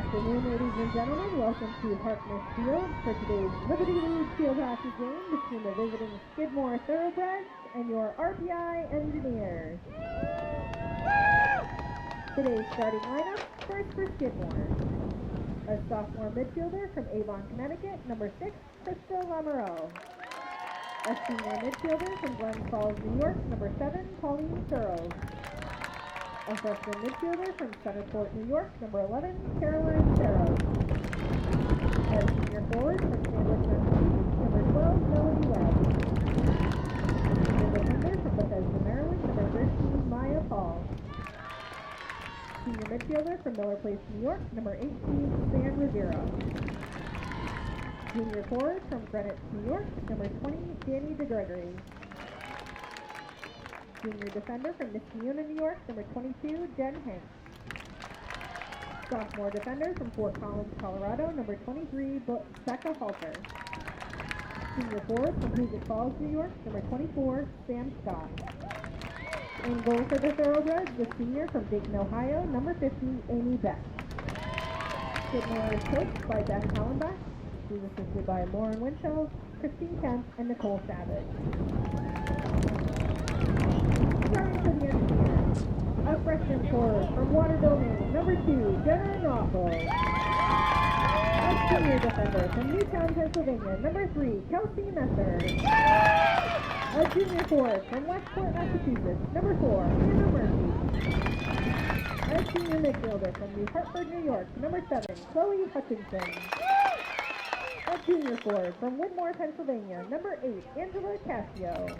afternoon, ladies and gentlemen. Welcome to Harkness Field for today's Liberty League field hockey game between the visiting Skidmore Thoroughbreds and your RPI Engineers. Today's starting lineup, first for Skidmore. A sophomore midfielder from Avon, Connecticut, number 6, Krista Lamoureux. A senior midfielder from Glens Falls, New York, number 7, Pauline Searles. A freshman midfielder from Centerport, New York, number 11, Caroline Barrows. A senior forward from Sandwich, Massachusetts, number 12, Melody Webb. Senior defender from Bethesda, Maryland, number 13, Maya Paul. Senior midfielder from Miller Place, New York, number 18, San Rivera. Junior forward from Greenwich, New York, number 20, Danny DeGregory. Junior defender from Niskayuna, New York, number 22, Jen Hanks. Sophomore defender from Fort Collins, Colorado, number 23, Becca Halter. Senior forward from Huzik Falls, New York, number 24, Sam Scott. In goal for the Thoroughbreds, the senior from Dayton, Ohio, number 50, Amy Beck. Skidmore is coached by Beth Hallenbach. She's assisted by Lauren Winchell, Christine Kemp, and Nicole Savage. Starting for the Engineers, a freshman forward from Waterville, Maine, number 2, Jenna Knopfel. A senior defender from Newtown, Pennsylvania, number 3, Kelsey Messer. A junior forward from Westport, Massachusetts, number 4, Hannah Murphy. A senior midfielder from New Hartford, New York, number 7, Chloe Hutchinson. A junior forward from Whitmore, Pennsylvania, number 8, Angela Cassio.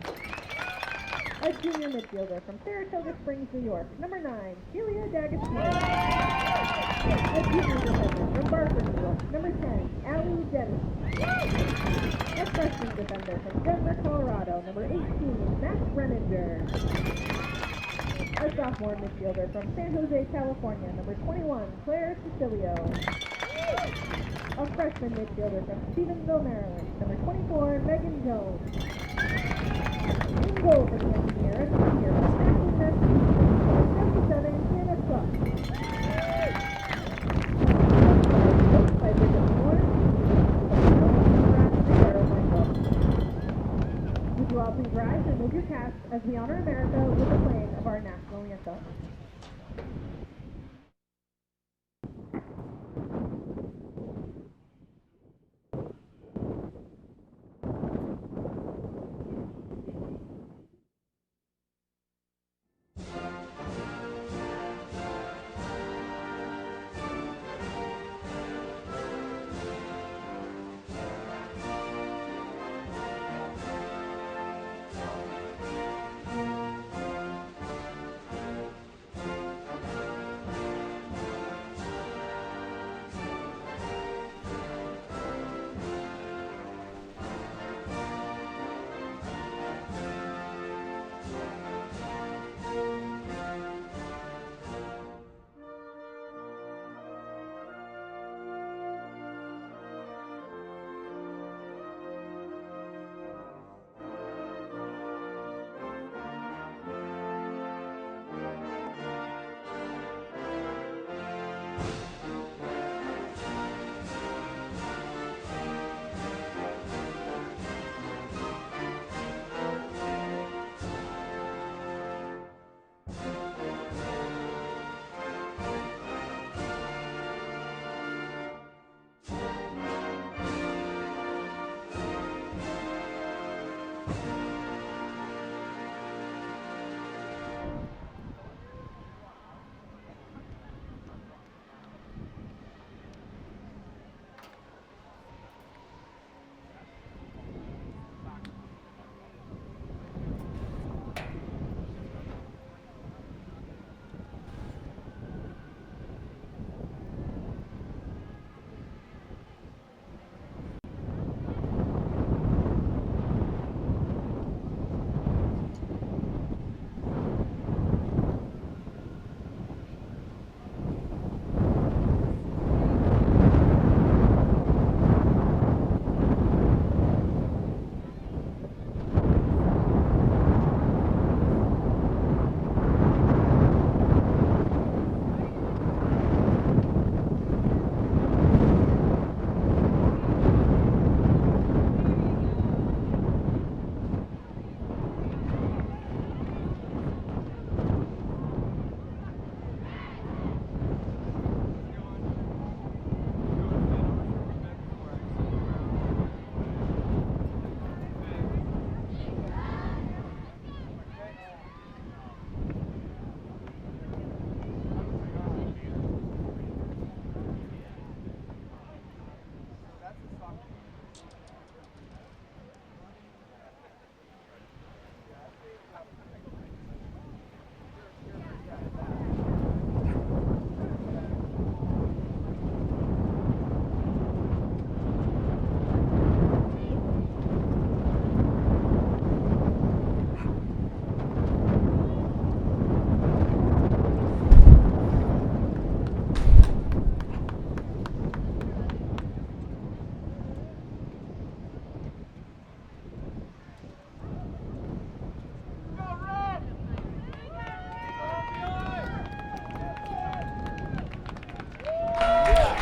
A junior midfielder from Saratoga Springs, New York, number 9, Celia D'Agostino. A junior defender from Barker, New York, number 10, Allie Denny. A freshman defender from Denver, Colorado, number 18, Matt Renninger. A sophomore midfielder from San Jose, California, number 21, Claire Cecilio. A freshman midfielder from Stephenville, Maryland, number 24, Megan Jones. In goal for the Engineers, a senior from Ashland, Massachusetts, number 77, Hannah Suck. Coached by Bridget Moore, would you all please rise and move your caps as we honor America with the playing of our national anthem.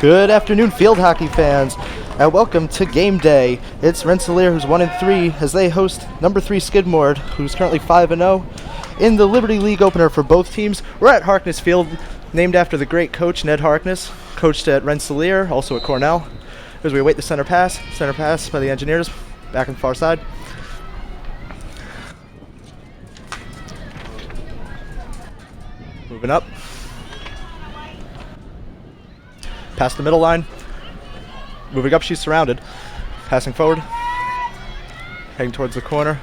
Good afternoon, field hockey fans, and welcome to game day. It's Rensselaer, who's 1-3, as they host number 3 Skidmore, who's currently 5-0 in the Liberty League opener for both teams. We're at Harkness Field, named after the great coach Ned Harkness, coached at Rensselaer, also at Cornell. As we await the center pass by the Engineers, back on the far side. Moving up. Past the middle line. Moving up, she's surrounded. Passing forward. Heading towards the corner.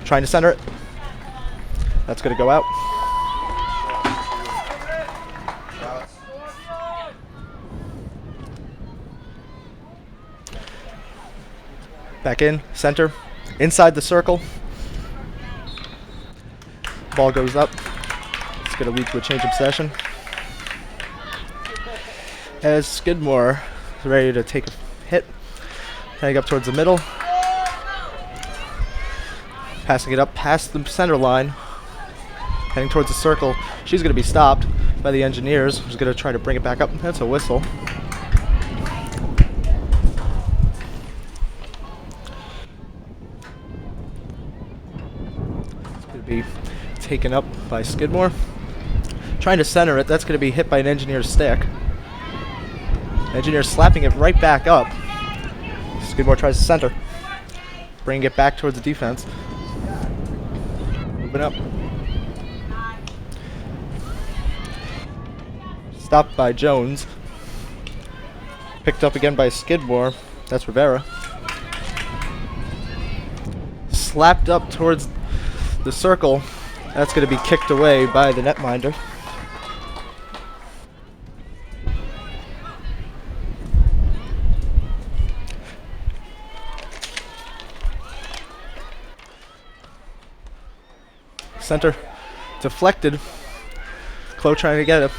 Trying to center it. That's going to go out. Back in, center. Inside the circle. Ball goes up. It's going to lead to a change of possession. As Skidmore is ready to take a hit, heading up towards the middle, passing it up past the center line, heading towards the circle. She's going to be stopped by the Engineers, who's going to try to bring it back up. That's a whistle. It's going to be taken up by Skidmore. Trying to center it, that's going to be hit by an Engineer's stick. Engineer slapping it right back up. Skidmore tries to center. Bring it back towards the defense. Moving up. Stopped by Jones. Picked up again by Skidmore. That's Rivera. Slapped up towards the circle. That's going to be kicked away by the netminder. Center deflected. Chloe trying to get a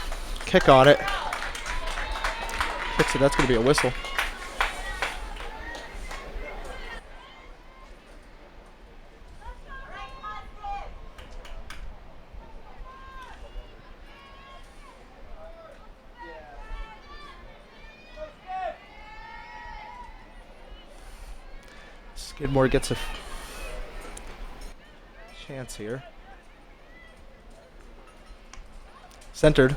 kick on it. Kicks it, that's going to be a whistle. Skidmore gets a chance here. Centered.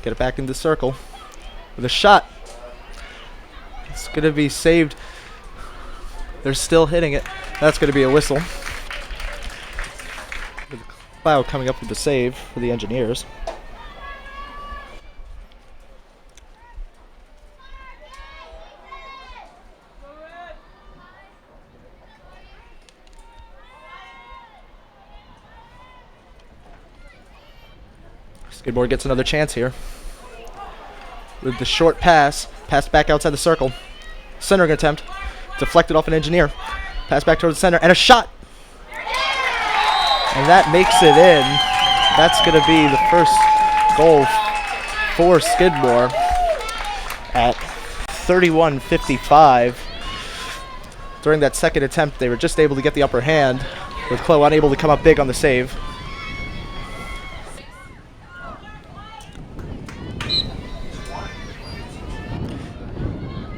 Get it back into the circle. With a shot. It's going to be saved. They're still hitting it. That's going to be a whistle. With Cloud coming up with the save for the Engineers. Skidmore gets another chance here. With the short pass, passed back outside the circle. Centering attempt, deflected off an Engineer. Pass back towards the center, and a shot! And that makes it in. That's going to be the first goal for Skidmore at 31-55. During that second attempt, they were just able to get the upper hand, with Chloe unable to come up big on the save.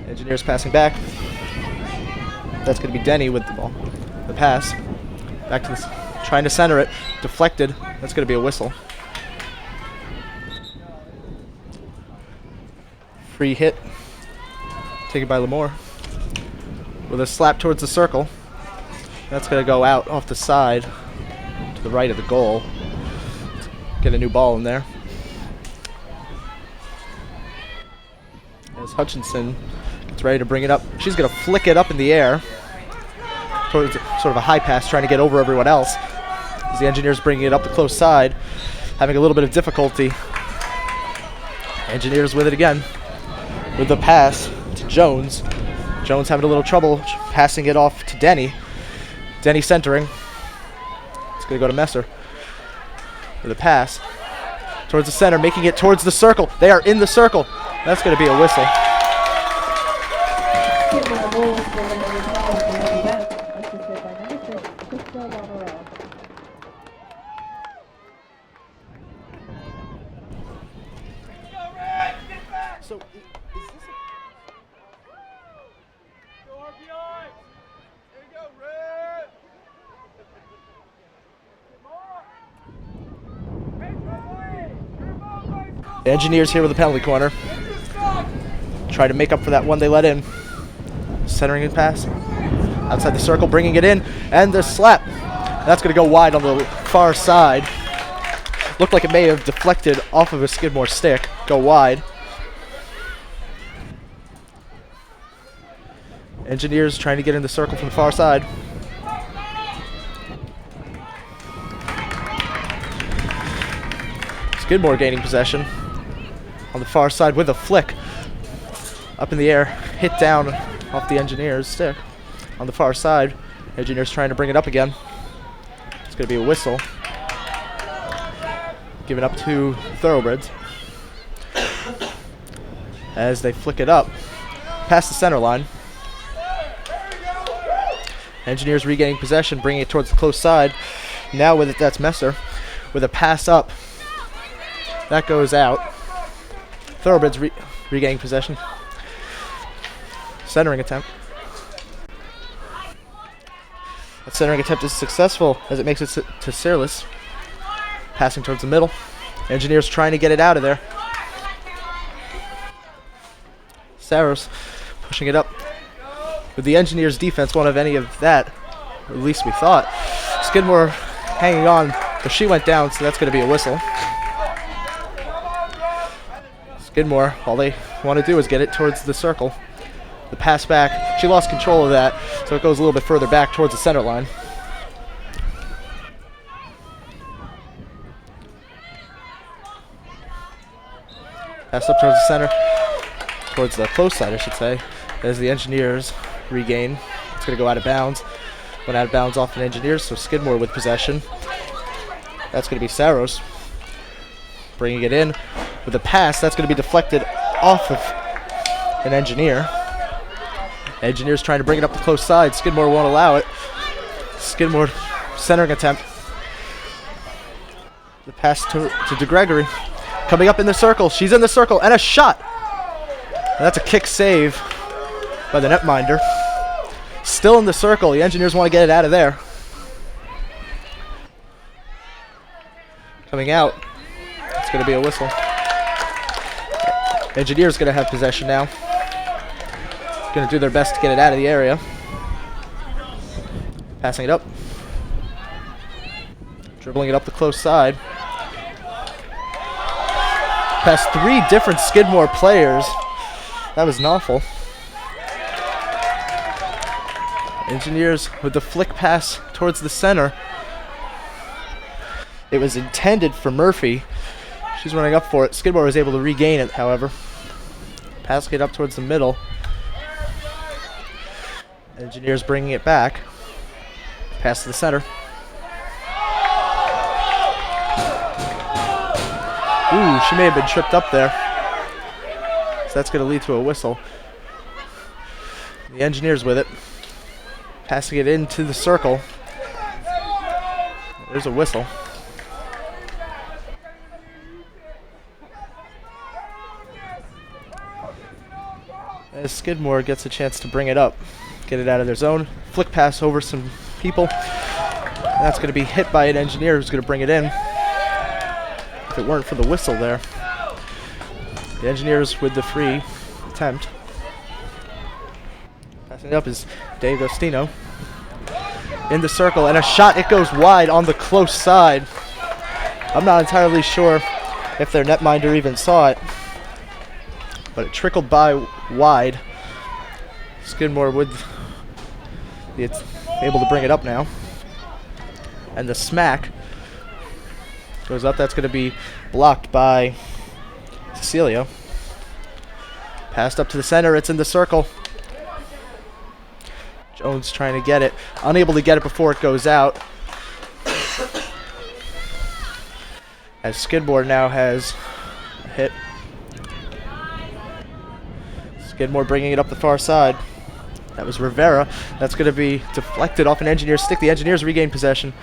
Engineers passing back. That's going to be Denny with the ball. The pass. Back to this. Trying to center it. Deflected. That's going to be a whistle. Free hit. Taken by Lamore. With a slap towards the circle. That's going to go out off the side to the right of the goal. Get a new ball in there. As Hutchinson gets ready to bring it up. She's going to flick it up in the air. Towards sort of a high pass, trying to get over everyone else. As the Engineers bringing it up the close side, having a little bit of difficulty. Engineers with it again. With the pass to Jones. Jones having a little trouble passing it off to Denny. Denny centering. It's going to go to Messer. With a pass towards the center, making it towards the circle. They are in the circle. That's going to be a whistle. So, is The Engineers here with the penalty corner. Try to make up for that one they let in. Centering and pass. Outside the circle, bringing it in. And the slap. That's going to go wide on the far side. Looked like it may have deflected off of a Skidmore stick. Go wide. Engineers trying to get in the circle from the far side. Skidmore gaining possession on the far side with a flick. Up in the air, hit down off the Engineers stick. On the far side, Engineers trying to bring it up again. It's going to be a whistle. Given up to Thoroughbreds. As they flick it up past the center line. Engineers regaining possession, bringing it towards the close side. Now with it, that's Messer with a pass up. That goes out. Thoroughbreds regaining possession. Centering attempt. That centering attempt is successful as it makes it to Searless. Passing towards the middle. Engineers trying to get it out of there. Saros pushing it up. With the Engineers defense won't have any of that, or at least we thought. Skidmore hanging on, but she went down, so that's going to be a whistle. Skidmore, all they want to do is get it towards the circle. The pass back, she lost control of that, so it goes a little bit further back towards the center line. Pass up towards the center, towards the close side, I should say, as the Engineers regain. It's going to go out of bounds. Went out of bounds off an Engineers, so Skidmore with possession. That's going to be Saros. Bringing it in with a pass. That's going to be deflected off of an Engineer. Engineers trying to bring it up the close side. Skidmore won't allow it. Skidmore centering attempt. The pass to DeGregory. Coming up in the circle. She's in the circle. And a shot. And that's a kick save by the netminder. Still in the circle. The Engineers want to get it out of there. Coming out. It's going to be a whistle. Engineers going to have possession now. Going to do their best to get it out of the area. Passing it up. Dribbling it up the close side. Past 3 different Skidmore players. That was awful. Engineers with the flick pass towards the center. It was intended for Murphy. She's running up for it. Skidmore was able to regain it, however. Passing it up towards the middle. Engineers bringing it back. Pass to the center. Ooh, she may have been tripped up there. So that's going to lead to a whistle. The Engineers with it. Passing it into the circle. There's a whistle. As Skidmore gets a chance to bring it up. Get it out of their zone. Flick pass over some people. That's going to be hit by an Engineer who's going to bring it in. If it weren't for the whistle there. The Engineers with the free attempt. Passing it up is Dave Gostino. In the circle, and a shot. It goes wide on the close side. I'm not entirely sure if their netminder even saw it. But it trickled by wide. Skidmore with it's able to bring it up now. And the smack goes up. That's going to be blocked by Cecilio. Passed up to the center. It's in the circle. Jones trying to get it. Unable to get it before it goes out. As Skidmore now has a hit. Skidmore bringing it up the far side. That was Rivera. That's going to be deflected off an Engineer's stick. The Engineers regain possession.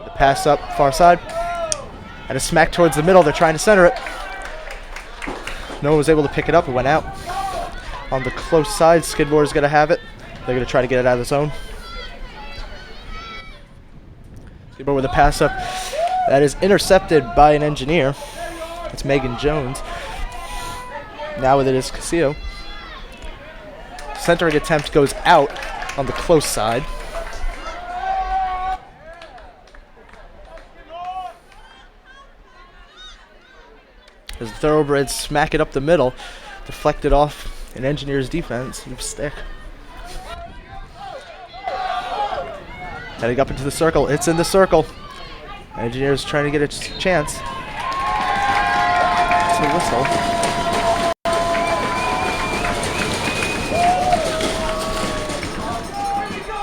The pass up far side. And a smack towards the middle. They're trying to center it. No one was able to pick it up. It went out. On the close side, Skidmore is going to have it. They're going to try to get it out of the zone. Skidmore with a pass up. That is intercepted by an Engineer. It's Megan Jones. Now with it is Castillo. Centering attempt goes out on the close side. As the Thoroughbreds smack it up the middle, deflected off an Engineers defense stick. Heading up into the circle. It's in the circle. Engineers trying to get a chance. It's a whistle.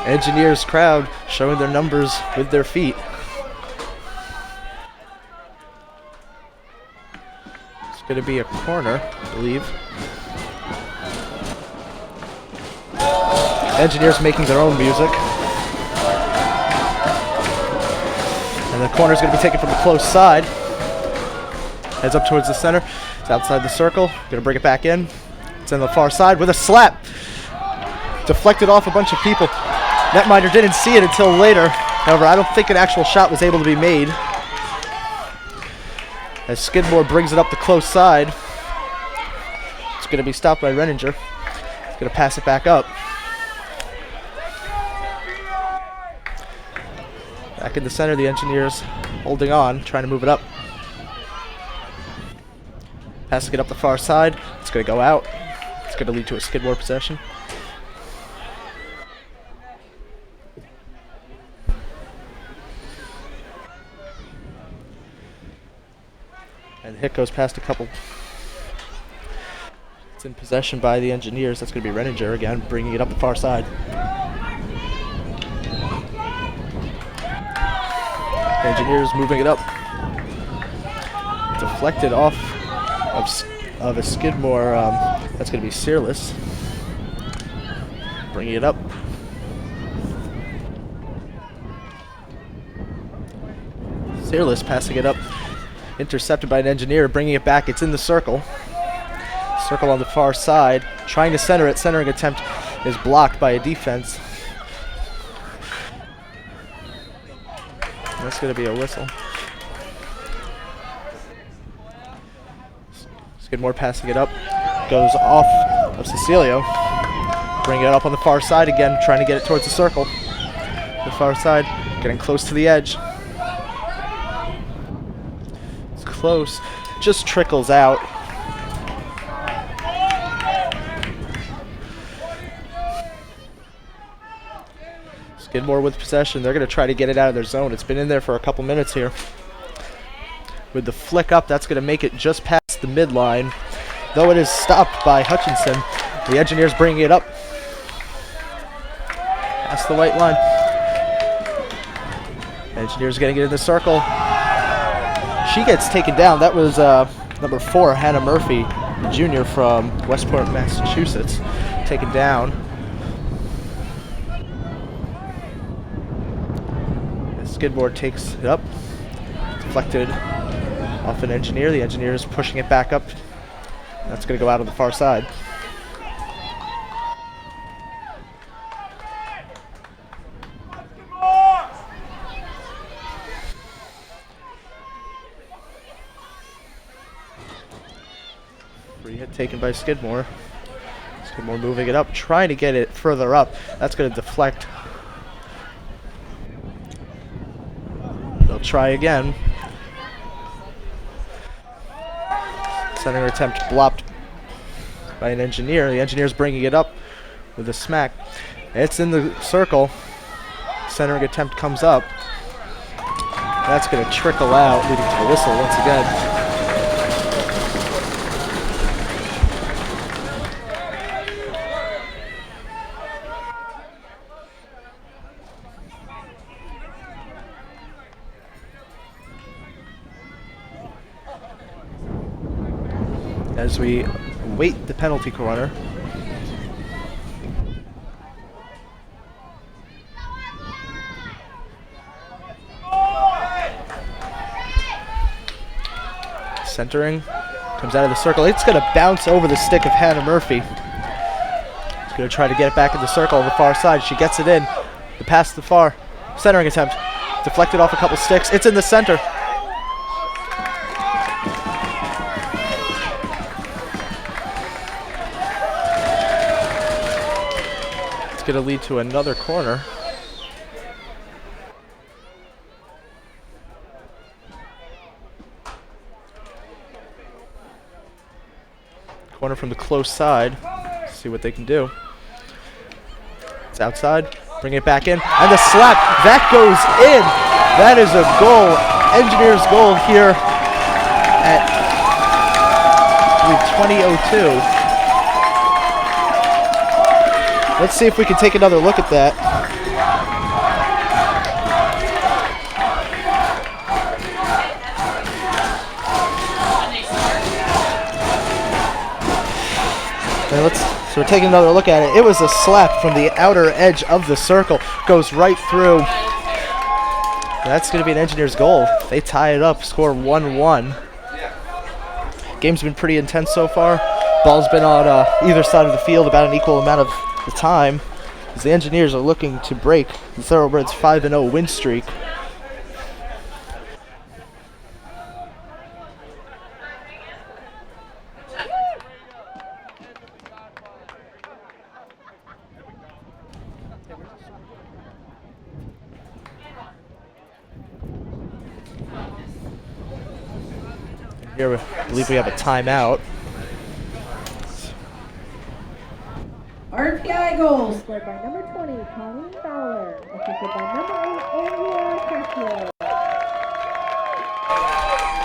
Engineers crowd showing their numbers with their feet. It's going to be a corner, I believe. Engineers making their own music. And the corner is going to be taken from the close side. Heads up towards the center. It's outside the circle. Going to bring it back in. It's on the far side with a slap. Deflected off a bunch of people. Netminder didn't see it until later. However, I don't think an actual shot was able to be made. As Skidmore brings it up the close side. It's going to be stopped by Renninger. It's going to pass it back up. Back in the center, the Engineers holding on, trying to move it up. Passing it up the far side. It's going to go out. It's going to lead to a Skidmore possession. And the hit goes past a couple. It's in possession by the Engineers. That's going to be Renninger again, bringing it up the far side. Engineers moving it up. Deflected off of a Skidmore. That's going to be Searless. Bringing it up. Searless passing it up. Intercepted by an Engineer, bringing it back. It's in the circle. Circle on the far side. Trying to center it. Centering attempt is blocked by a defense. That's going to be a whistle. Skidmore passing it up. Goes off of Cecilio. Bringing it up on the far side again, trying to get it towards the circle. The far side, getting close to the edge. It's close. Just trickles out. Skidmore with possession. They're going to try to get it out of their zone. It's been in there for a couple minutes here. With the flick up, that's going to make it just past the midline. Though it is stopped by Hutchinson. The Engineers bringing it up. Past the white line. Engineers getting it in the circle. She gets taken down. That was number 4, Hannah Murphy, the junior from Westport, Massachusetts. Taken down. Skidmore takes it up. Deflected off an Engineer. The Engineer is pushing it back up. That's going to go out on the far side. Free hit taken by Skidmore. Skidmore moving it up, trying to get it further up. That's going to deflect. They'll try again. Center attempt blocked by an Engineer. The Engineer's bringing it up with a smack. It's in the circle. Centering attempt comes up. That's going to trickle out, leading to a whistle once again. As we await the penalty corner. Centering, comes out of the circle. It's going to bounce over the stick of Hannah Murphy. It's going to try to get it back in the circle on the far side. She gets it in. The pass to the far. Centering attempt. Deflected off a couple sticks. It's in the center. going to lead to another corner. Corner from the close side. See what they can do. It's outside. Bring it back in. And the slap. That goes in. That is a goal. Engineers goal here at 20:02. Let's see if we can take another look at that. So we're taking another look at it. It was a slap from the outer edge of the circle. Goes right through. That's going to be an Engineers goal. They tie it up, score 1-1. Game's been pretty intense so far. Ball's been on either side of the field about an equal amount of the time, as the Engineers are looking to break the Thoroughbreds' 5-0 win streak. Here, I believe we have a timeout. RPI goal scored by number 20, Colleen Fowler. Assisted by number 8, Andrea Cascio.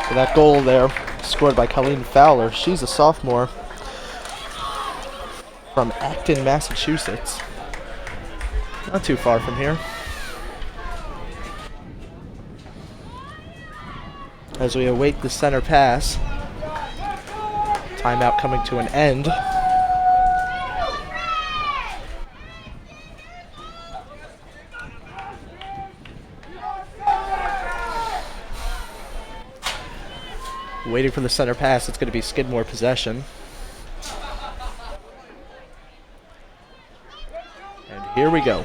So that goal there, scored by Colleen Fowler. She's a sophomore from Acton, Massachusetts. Not too far from here. As we await the center pass. Timeout coming to an end. Waiting for the center pass. It's going to be Skidmore possession. And here we go.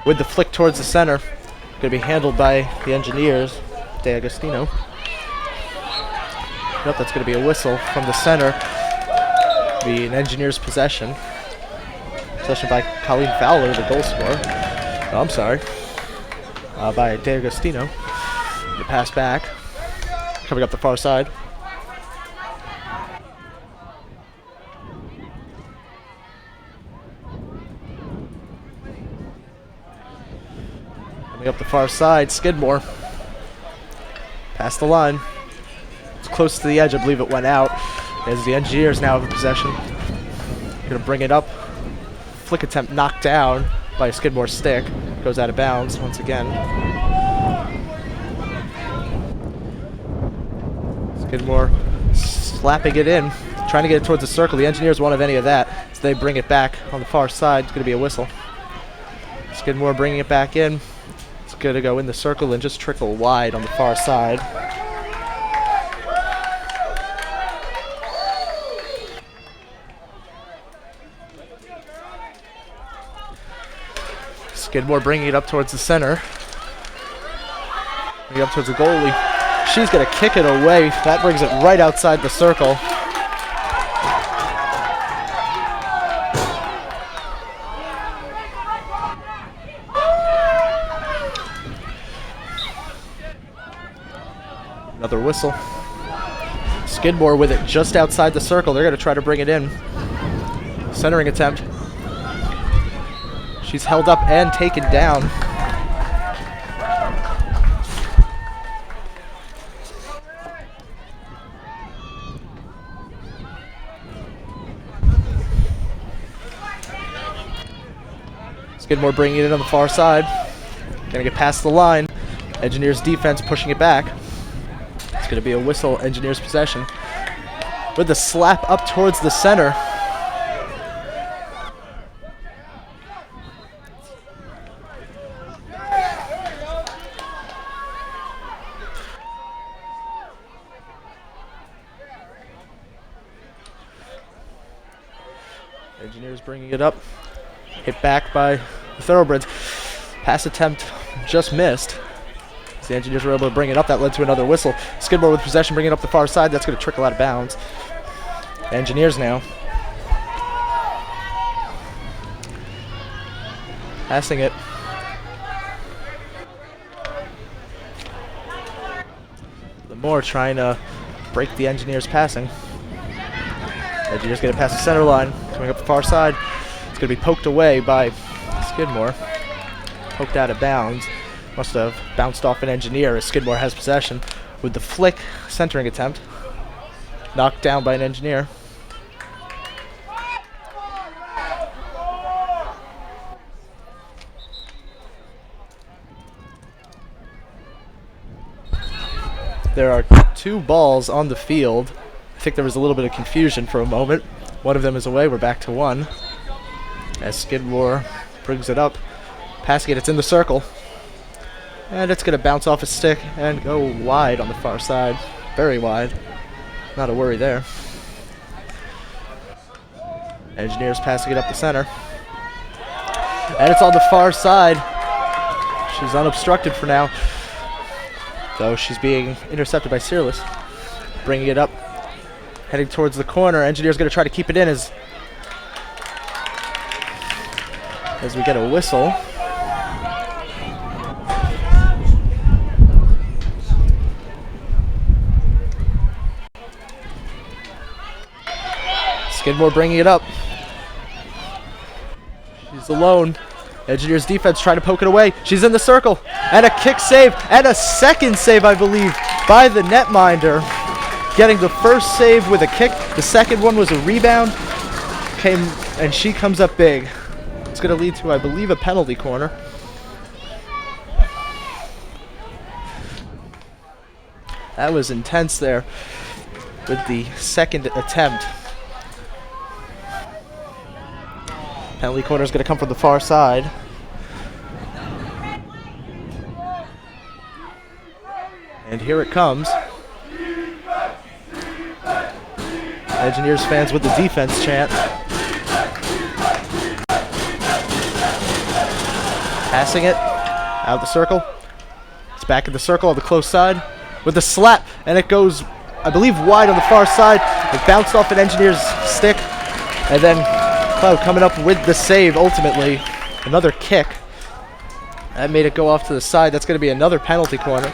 With the flick towards the center. Going to be handled by the Engineers, D'Agostino. Nope, that's going to be a whistle from the center. Be an Engineers possession. Possession by Colleen Fowler, the goal scorer. Oh, I'm sorry. By D'Agostino. The pass back. Coming up the far side. Coming up the far side, Skidmore. Past the line. It's close to the edge, I believe it went out. As the Engineers now have possession. Gonna bring it up. Flick attempt knocked down by a Skidmore stick. Goes out of bounds once again. Skidmore slapping it in. Trying to get it towards the circle. The Engineers won't have any of that. So they bring it back on the far side. It's gonna be a whistle. Skidmore bringing it back in. It's going to go in the circle and just trickle wide on the far side. Skidmore bringing it up towards the center. Bringing it up towards the goalie. She's going to kick it away. That brings it right outside the circle. Another whistle. Skidmore with it just outside the circle. They're going to try to bring it in. Centering attempt. She's held up and taken down. Skidmore bringing it in on the far side. Going to get past the line. Engineers defense pushing it back. It's going to be a whistle, Engineers possession. With the slap up towards the center. Engineers bringing it up. Hit back by the Thoroughbreds. Pass attempt just missed. The Engineers were able to bring it up. That led to another whistle. Skidmore with possession, bringing it up the far side. That's going to trickle out of bounds. Engineers now. Passing it. Lamore trying to break the Engineers' passing. Engineers get it past the center line. Coming up the far side. It's going to be poked away by Skidmore. Poked out of bounds. Must have bounced off an Engineer as Skidmore has possession with the flick centering attempt. Knocked down by an Engineer. There are 2 balls on the field. I think there was a little bit of confusion for a moment. One of them is away. We're back to 1. As Skidmore brings it up. Passing it. It's in the circle. And it's going to bounce off his stick and go wide on the far side. Very wide. Not a worry there. Engineers passing it up the center. And it's on the far side. She's unobstructed for now. Though she's being intercepted by Searless. Bringing it up. Heading towards the corner. Engineer's going to try to keep it in as we get a whistle. Skidmore bringing it up. She's alone. Engineers defense trying to poke it away. She's in the circle. And a kick save. And a second save, I believe, by the netminder. Getting the first save with a kick. The second one was a rebound. And she comes up big. It's going to lead to, I believe, a penalty corner. That was intense there with the second attempt. Penalty corner is going to come from the far side. And here it comes. Engineers fans with the defense chant. Passing it out of the circle. It's back in the circle on the close side with the slap, and it goes, I believe, wide on the far side. It bounced off an Engineer's stick, and then Cloud coming up with the save ultimately. Another kick. That made it go off to the side. That's going to be another penalty corner.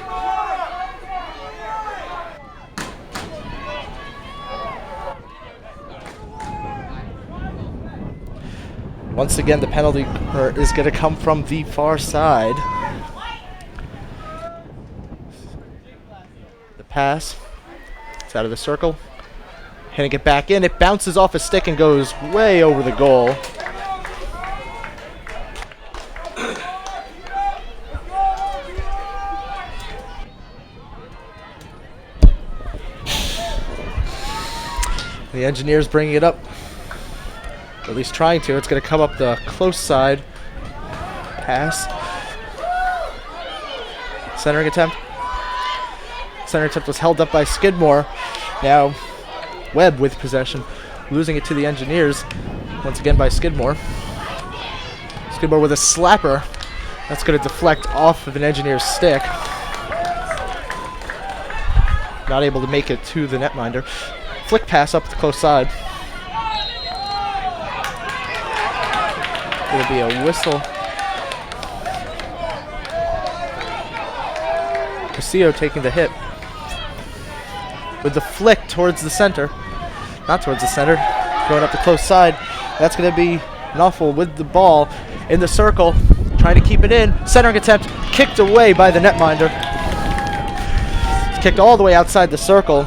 Once again, the penalty is going to come from the far side. The pass. It's out of the circle. Hitting it back in. It bounces off a stick and goes way over the goal. The Engineers bringing it up. At least trying to. It's going to come up the close side. Pass. Centering attempt. Centering attempt was held up by Skidmore. Now Webb with possession. Losing it to the Engineers. Once again by Skidmore. Skidmore with a slapper. That's going to deflect off of an Engineer's stick. Not able to make it to the netminder. Flick pass up the close side. Going to be a whistle. Castillo taking the hit. With the flick towards the center. Not towards the center. Going up the close side. That's going to be Nuffle with the ball in the circle. Trying to keep it in. Centering attempt. Kicked away by the netminder. It's kicked all the way outside the circle.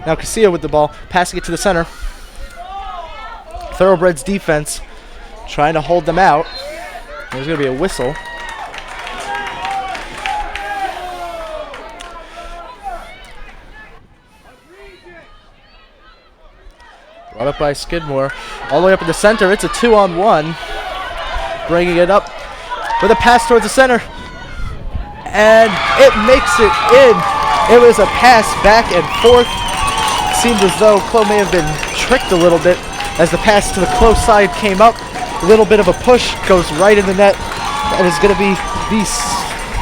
Now Castillo with the ball. Passing it to the center. Thoroughbreds defense. Trying to hold them out. There's going to be a whistle. Brought up by Skidmore. All the way up in the center. It's a 2-on-1. Bringing it up with a pass towards the center. And it makes it in. It was a pass back and forth. It seemed as though Chloe may have been tricked a little bit as the pass to the close side came up. A little bit of a push goes right in the net. That is going to be the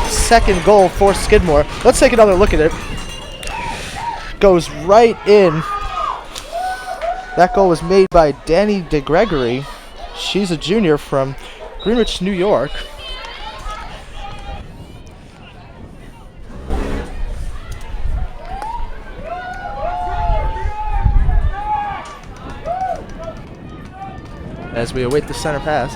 second goal for Skidmore. Let's take another look at it. Goes right in. That goal was made by Danny DeGregory. She's a junior from Greenwich, New York. As we await the center pass.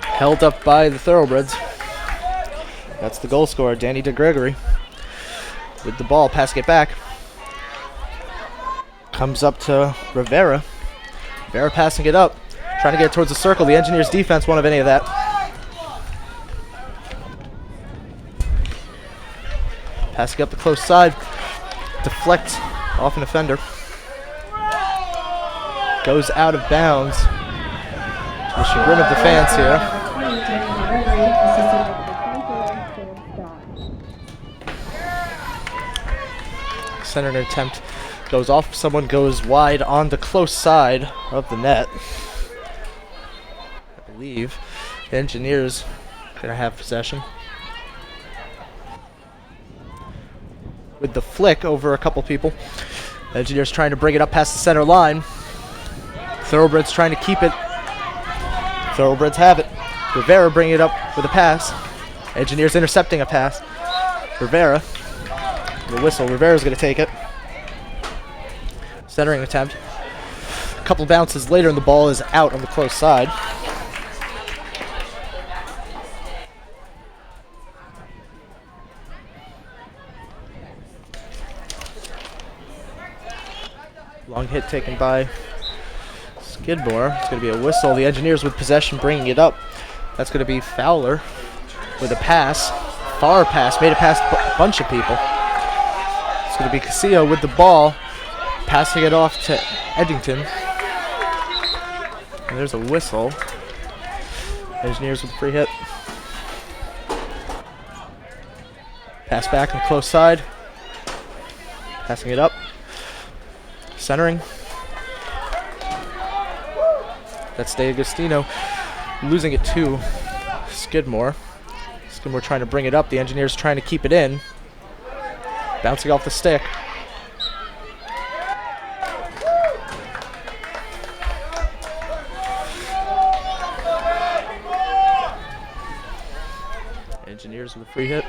Held up by the Thoroughbreds. That's the goal scorer, Danny DeGregory. With the ball, passing it back. Comes up to Rivera. Rivera passing it up. Trying to get it towards the circle. The Engineers defense won't have any of that. Passing up the close side. Deflects off an offender. Goes out of bounds. To the chagrin of the fans here. Center attempt goes off. Someone goes wide on the close side of the net. I believe the Engineers gonna have possession. With the flick over a couple people. Engineers trying to bring it up past the center line. Thoroughbreds trying to keep it. Thoroughbreds have it. Rivera bringing it up with a pass. Engineers intercepting a pass. Rivera. The whistle. Rivera's going to take it. Centering attempt. A couple bounces later and the ball is out on the close side. Long hit taken by Skidmore. It's going to be a whistle. The Engineers with possession bringing it up. That's going to be Fowler with a pass. Far pass. Made it past a bunch of people. It's going to be Casillo with the ball. Passing it off to Eddington. And there's a whistle. Engineers with a free hit. Pass back on the close side. Passing it up. Centering. That's DeAgostino losing it to Skidmore. Skidmore trying to bring it up. The Engineers trying to keep it in. Bouncing off the stick. Engineers with a free hit.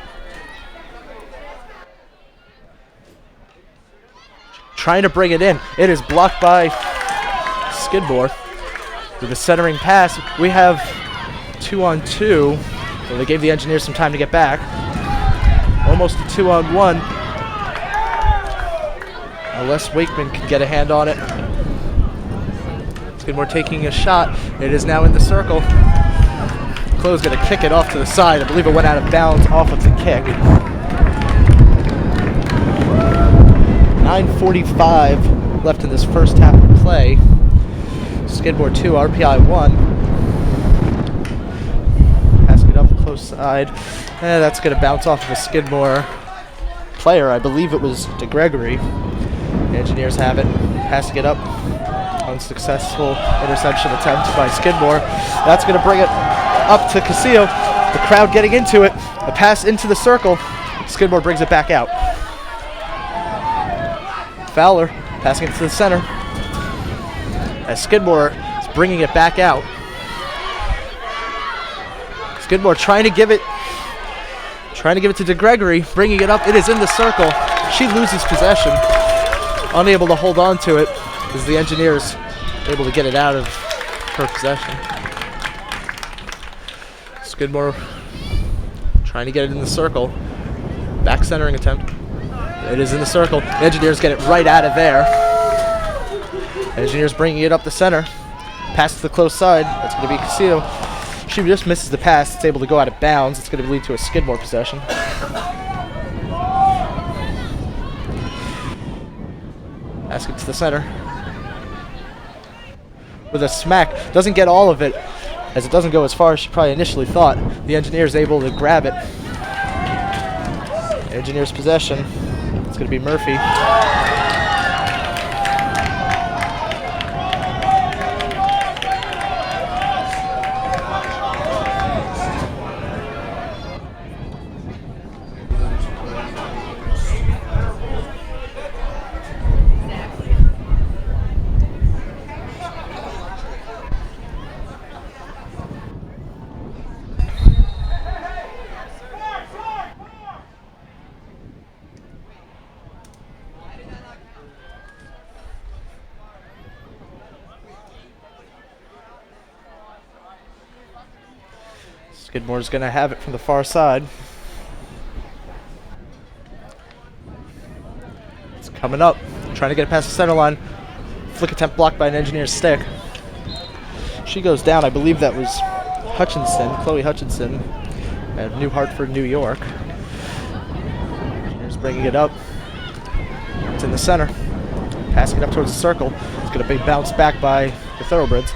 Trying to bring it in. It is blocked by Skidmore. With a centering pass, we have 2-on-2. Well, they gave the Engineers some time to get back. Almost a 2-on-1. Unless Wakeman can get a hand on it. Skidmore taking a shot. It is now in the circle. Chloe's going to kick it off to the side. I believe it went out of bounds off of the kick. 9:45 left in this first half of play. Skidmore 2, RPI 1. Passing it up close side. That's going to bounce off of a Skidmore player. I believe it was DeGregory. The Engineers have it. Passing it up. Unsuccessful interception attempt by Skidmore. That's going to bring it up to Casillo. The crowd getting into it. A pass into the circle. Skidmore brings it back out. Fowler passing it to the center. As Skidmore is bringing it back out. Skidmore trying to give it to DeGregory, bringing it up. It is in the circle. She loses possession. Unable to hold on to it as the Engineers able to get it out of her possession. Skidmore trying to get it in the circle. Back centering attempt. It is in the circle. The Engineers get it right out of there. Engineers bringing it up the center. Pass to the close side. That's going to be Casillo. She just misses the pass. It's able to go out of bounds. It's going to lead to a Skidmore possession. Pass it to the center. With a smack. Doesn't get all of it, as it doesn't go as far as she probably initially thought. The Engineers able to grab it. Engineers possession. It's going to be Murphy. Skidmore's going to have it from the far side. It's coming up, trying to get it past the center line. Flick attempt blocked by an Engineer's stick. She goes down. I believe that was Hutchinson, Chloe Hutchinson, at New Hartford, New York. Engineers bringing it up. It's in the center. Passing it up towards the circle. It's got a big bounce back by the Thoroughbreds.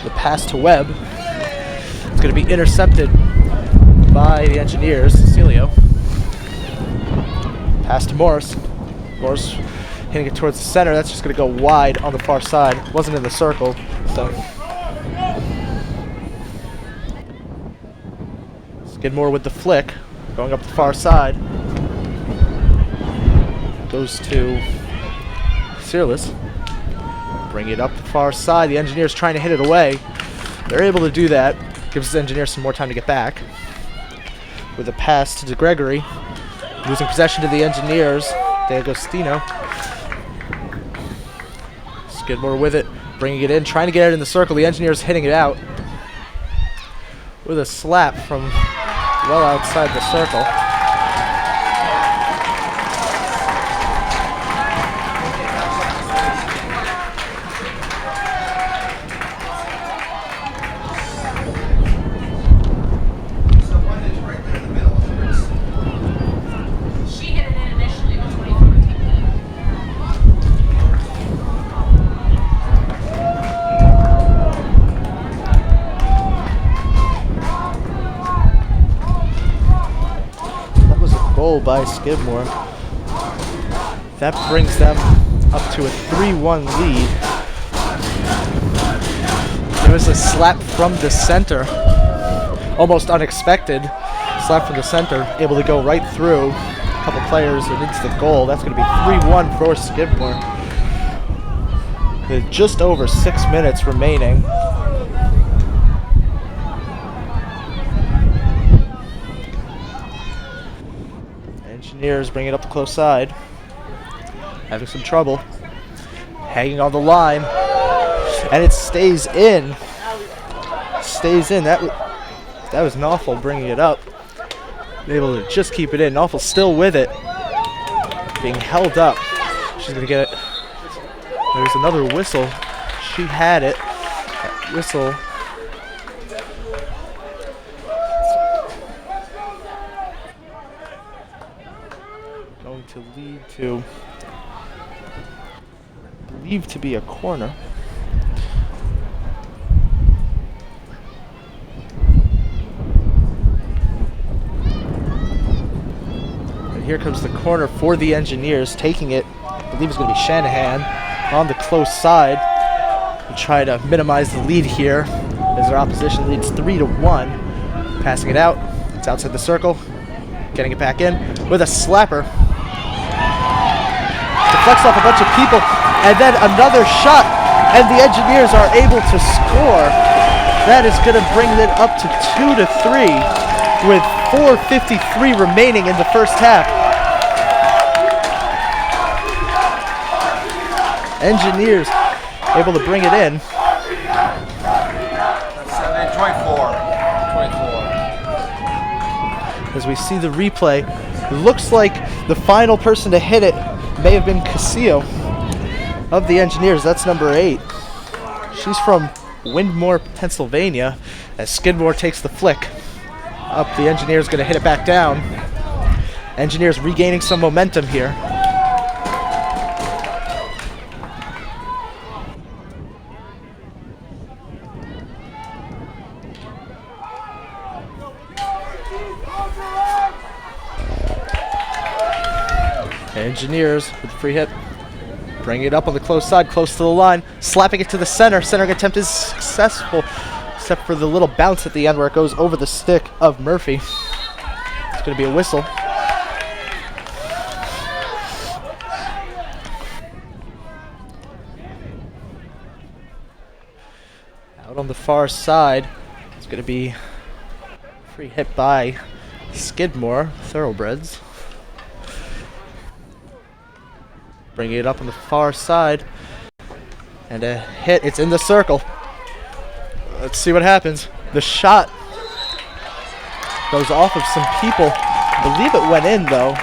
The pass to Webb. It's going to be intercepted by the Engineers, Celio. Pass to Morris. Morris hitting it towards the center. That's just going to go wide on the far side. Wasn't in the circle, so. Skidmore with the flick, going up the far side. Goes to Searless. Bring it up the far side. The Engineers trying to hit it away. They're able to do that. Gives the Engineers some more time to get back. With a pass to Gregory. Losing possession to the Engineers. D'Agostino. Skidmore with it. Bringing it in. Trying to get it in the circle. The Engineers hitting it out. With a slap from well outside the circle. By Skidmore. That brings them up to a 3-1 lead. There was a slap from the center. Almost unexpected. Slap from the center. Able to go right through a couple players and into the goal. That's going to be 3-1 for Skidmore. With just over 6 minutes remaining. Engineers bring it up the close side. Having some trouble. Hanging on the line. And it stays in. Stays in. That was Knopfel bringing it up. Able to just keep it in. Knopfel still with it. Being held up. She's going to get it. There's another whistle. She had it. That whistle. Going to lead to, believed to be a corner. And here comes the corner for the Engineers, taking it. I believe it's going to be Shanahan on the close side. We try to minimize the lead here as their opposition leads 3-1. Passing it out. It's outside the circle. Getting it back in with a slapper. Deflects off a bunch of people, and then another shot, and the Engineers are able to score. That is going to bring it up to 2-3 with 4:53 remaining in the first half. Engineers able to bring it in. That's 24. As we see the replay, it looks like the final person to hit it may have been Casillo of the Engineers. That's number 8. She's from Windmore, Pennsylvania. As Skidmore takes the flick up, the Engineers going to hit it back down. Engineers regaining some momentum here. Engineers with the free hit. Bringing it up on the close side, close to the line. Slapping it to the center. Centering attempt is successful, except for the little bounce at the end where it goes over the stick of Murphy. It's going to be a whistle. Out on the far side, it's going to be free hit by Skidmore Thoroughbreds. Bringing it up on the far side. And a hit. It's in the circle. Let's see what happens. The shot Goes off of some people. I believe it went in, though.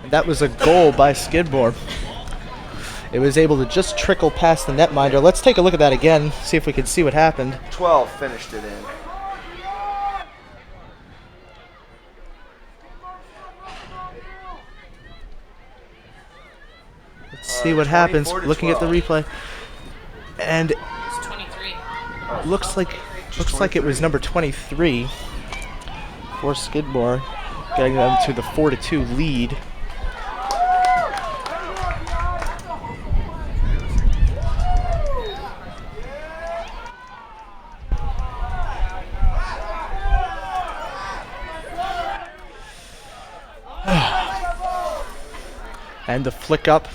And that was a goal by Skidmore. It was able to just trickle past the netminder. Let's take a look at that again, see if we can see what happened. 12 finished it in. Let's see what happens. Looking at the replay, and It's 23. looks like it was number 23 for Skidmore, getting them to the 4-2 lead. And the flick up.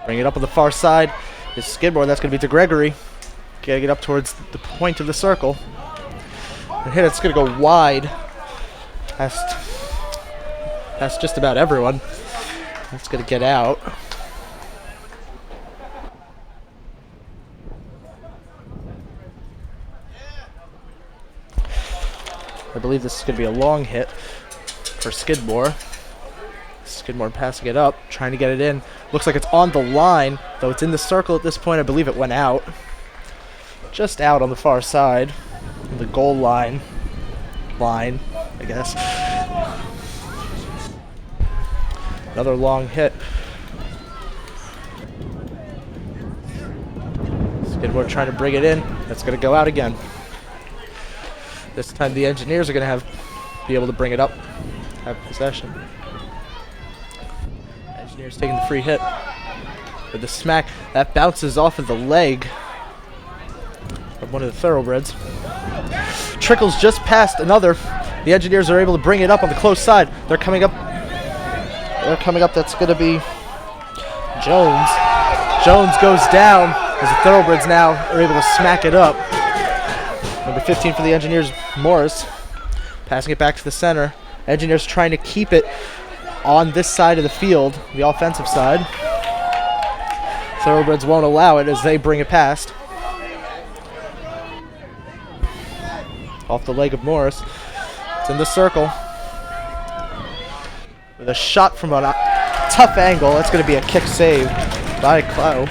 Bring it up on the far side. Is Skidmore. That's going to be to Gregory. Getting it up towards the point of the circle. And hit it's going to go wide. Past just about everyone. That's going to get out. I believe this is going to be a long hit for Skidmore. Skidmore passing it up, trying to get it in. Looks like it's on the line, though it's in the circle at this point. I believe it went out. Just out on the far side. The goal line, I guess. Another long hit. Skidmore trying to bring it in. That's going to go out again. This time the Engineers are going to be able to bring it up, have possession. Engineers taking the free hit with the smack. That bounces off of the leg of one of the Thoroughbreds. Trickles just past another. The Engineers are able to bring it up on the close side. They're coming up. That's going to be Jones. Jones goes down as the Thoroughbreds now are able to smack it up. Number 15 for the Engineers, Morris, passing it back to the center. Engineers trying to keep it on this side of the field, the offensive side. Thoroughbreds won't allow it as they bring it past. Off the leg of Morris. It's in the circle. With a shot from a tough angle. That's going to be a kick save by Clow.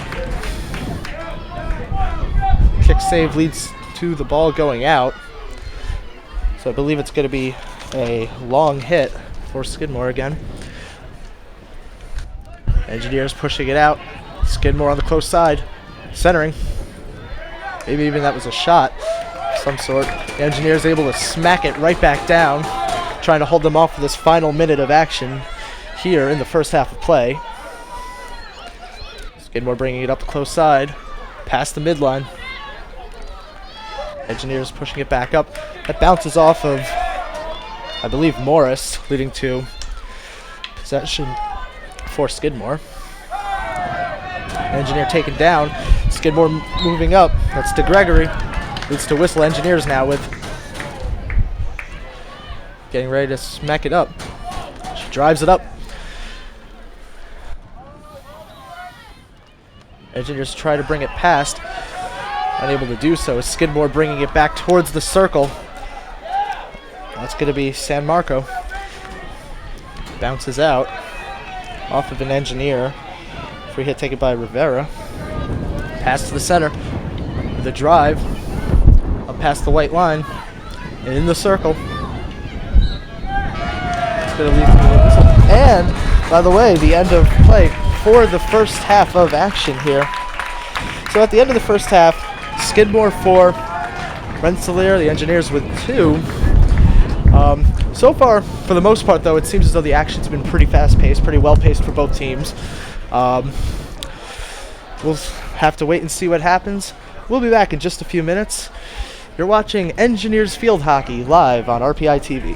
Kick save leads to the ball going out. So I believe it's going to be a long hit for Skidmore again. Engineers pushing it out. Skidmore on the close side. Centering. Maybe even that was a shot of some sort. The Engineers able to smack it right back down. Trying to hold them off for this final minute of action here in the first half of play. Skidmore bringing it up the close side. Past the midline. Engineers pushing it back up. That bounces off of, I believe, Morris, leading to possession for Skidmore. Engineer taken down. Skidmore moving up. That's to Gregory. Leads to whistle. Engineers now with getting ready to smack it up. She drives it up. Engineers try to bring it past. Unable to do so. Skidmore bringing it back towards the circle. That's going to be San Marco. Bounces out off of an Engineer. Free hit taken by Rivera. Pass to the center with a drive up past the white line and in the circle. It's going to lead to the whistle. And by the way, the end of play for the first half of action here. So at the end of the first half, Skidmore 4, Rensselaer, the Engineers with 2. So far, for the most part, though, it seems as though the action's been pretty fast-paced, pretty well-paced for both teams. We'll have to wait and see what happens. We'll be back in just a few minutes. You're watching Engineers Field Hockey live on RPI TV.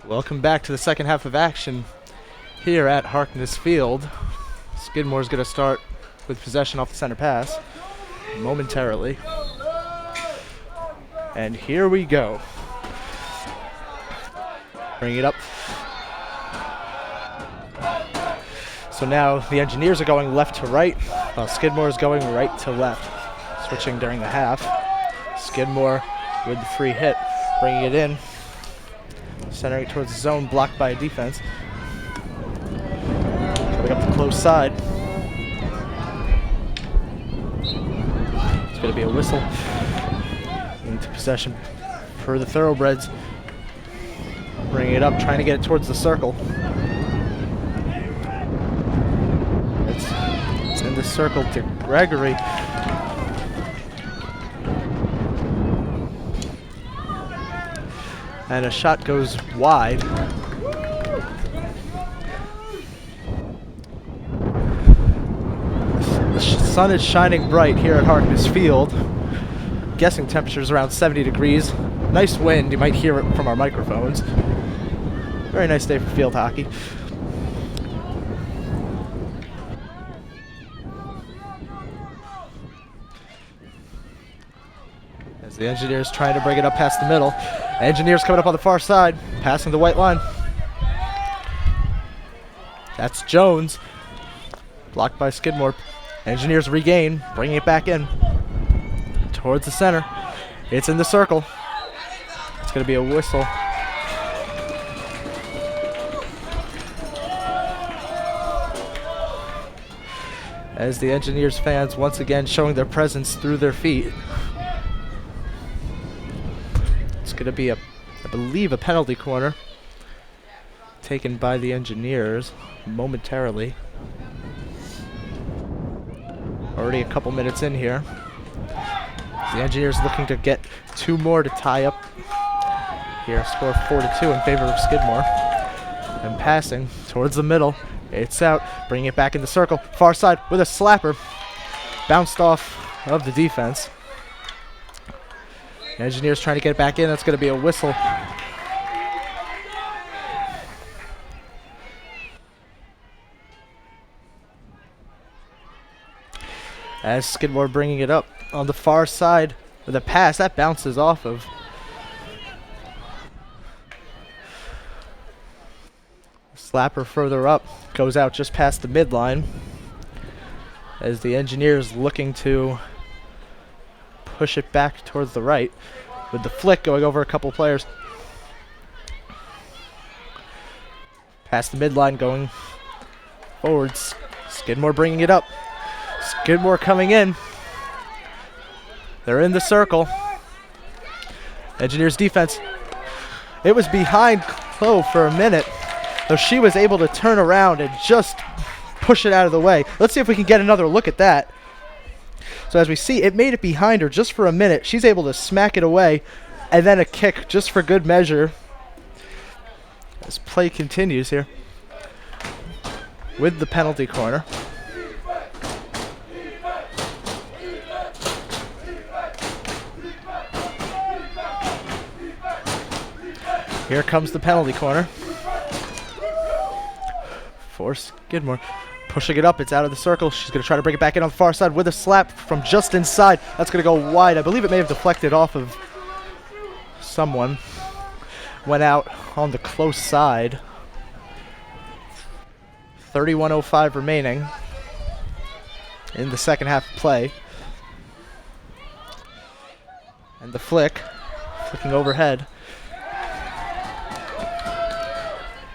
Welcome back to the second half of action here at Harkness Field. Skidmore's going to start with possession off the center pass momentarily. And here we go. Bring it up. So now the Engineers are going left to right, while Skidmore is going right to left. Switching during the half. Skidmore with the free hit, bringing it in. Centering it towards the zone, blocked by a defense. Coming up the close side. It's going to be a whistle. Into possession for the Thoroughbreds. Bringing it up, trying to get it towards the circle. It's in the circle to Gregory. And a shot goes wide. The sun is shining bright here at Harkness Field. Guessing temperatures around 70 degrees. Nice wind, you might hear it from our microphones. Very nice day for field hockey. As the Engineers trying to bring it up past the middle. Engineers coming up on the far side, passing the white line. That's Jones. Blocked by Skidmore. Engineers regain, bringing it back in. Towards the center. It's in the circle. It's going to be a whistle. As the Engineers fans once again showing their presence through their feet. It's going to be, I believe, a penalty corner taken by the Engineers momentarily. Already a couple minutes in here. The Engineers looking to get two more to tie up here. Score 4-2 in favor of Skidmore. And passing towards the middle. It's out. Bringing it back in the circle. Far side with a slapper. Bounced off of the defense. The Engineers trying to get it back in. That's going to be a whistle. As Skidmore bringing it up on the far side with a pass. That bounces off of. Slapper further up. Goes out just past the midline. As the Engineers looking to push it back towards the right. With the flick going over a couple players. Past the midline going forwards. Skidmore bringing it up. Skidmore coming in. They're in the circle. Engineers defense. It was behind Chloe for a minute, though she was able to turn around and just push it out of the way. Let's see if we can get another look at that. So as we see, it made it behind her just for a minute. She's able to smack it away, and then a kick just for good measure. As play continues here with the penalty corner. Here comes the penalty corner for Skidmore. Pushing it up, it's out of the circle. She's going to try to bring it back in on the far side with a slap from just inside. That's going to go wide. I believe it may have deflected off of someone. Went out on the close side. 31:05 remaining in the second half of play. And the flicking overhead.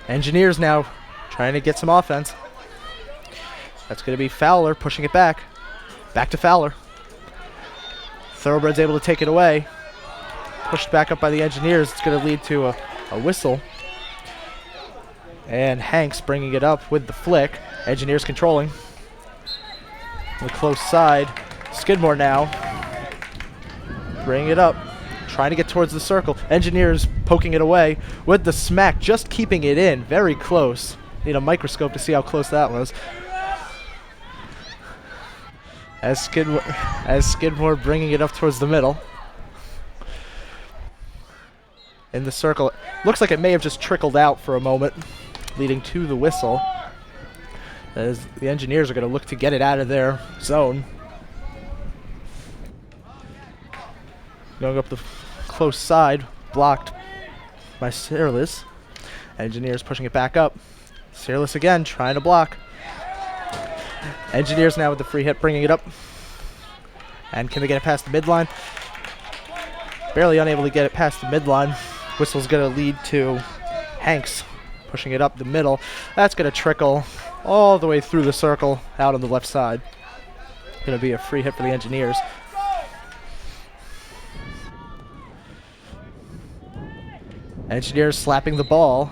Engineers now trying to get some offense. That's going to be Fowler pushing it back. Back to Fowler. Thoroughbred's able to take it away. Pushed back up by the Engineers. It's going to lead to a whistle. And Hanks bringing it up with the flick. Engineers controlling. The close side. Skidmore now. Bringing it up. Trying to get towards the circle. Engineers poking it away with the smack. Just keeping it in. Very close. Need a microscope to see how close that was. As Skidmore bringing it up towards the middle. in the circle. Looks like it may have just trickled out for a moment, leading to the whistle, as the Engineers are going to look to get it out of their zone. Going up the close side, blocked by Searless. Engineers pushing it back up. Searless again, trying to block. Engineers now with the free hit, bringing it up. And can they get it past the midline? Barely unable to get it past the midline. Whistle's going to lead to Hanks pushing it up the middle. That's going to trickle all the way through the circle out on the left side. Going to be a free hit for the Engineers. Engineers slapping the ball.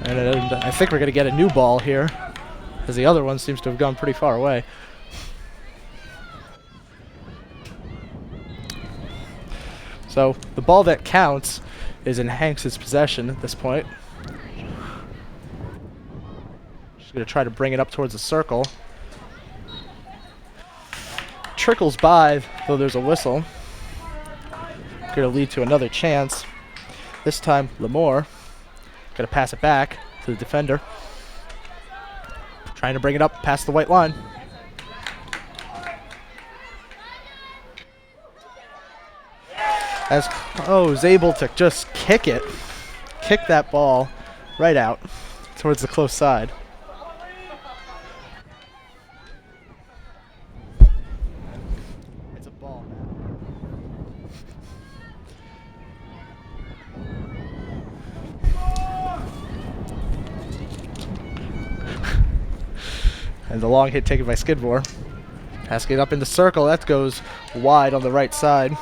And I think we're going to get a new ball here, as the other one seems to have gone pretty far away. So the ball that counts is in Hanks' possession at this point. She's going to try to bring it up towards the circle. Trickles by, though there's a whistle. Going to lead to another chance. This time, Lamore going to pass it back to the defender. Trying to bring it up past the white line. As Clow is able to just kick that ball right out towards the close side. It's a ball now. And the long hit taken by Skidmore. Passing it up in the circle. That goes wide on the right side.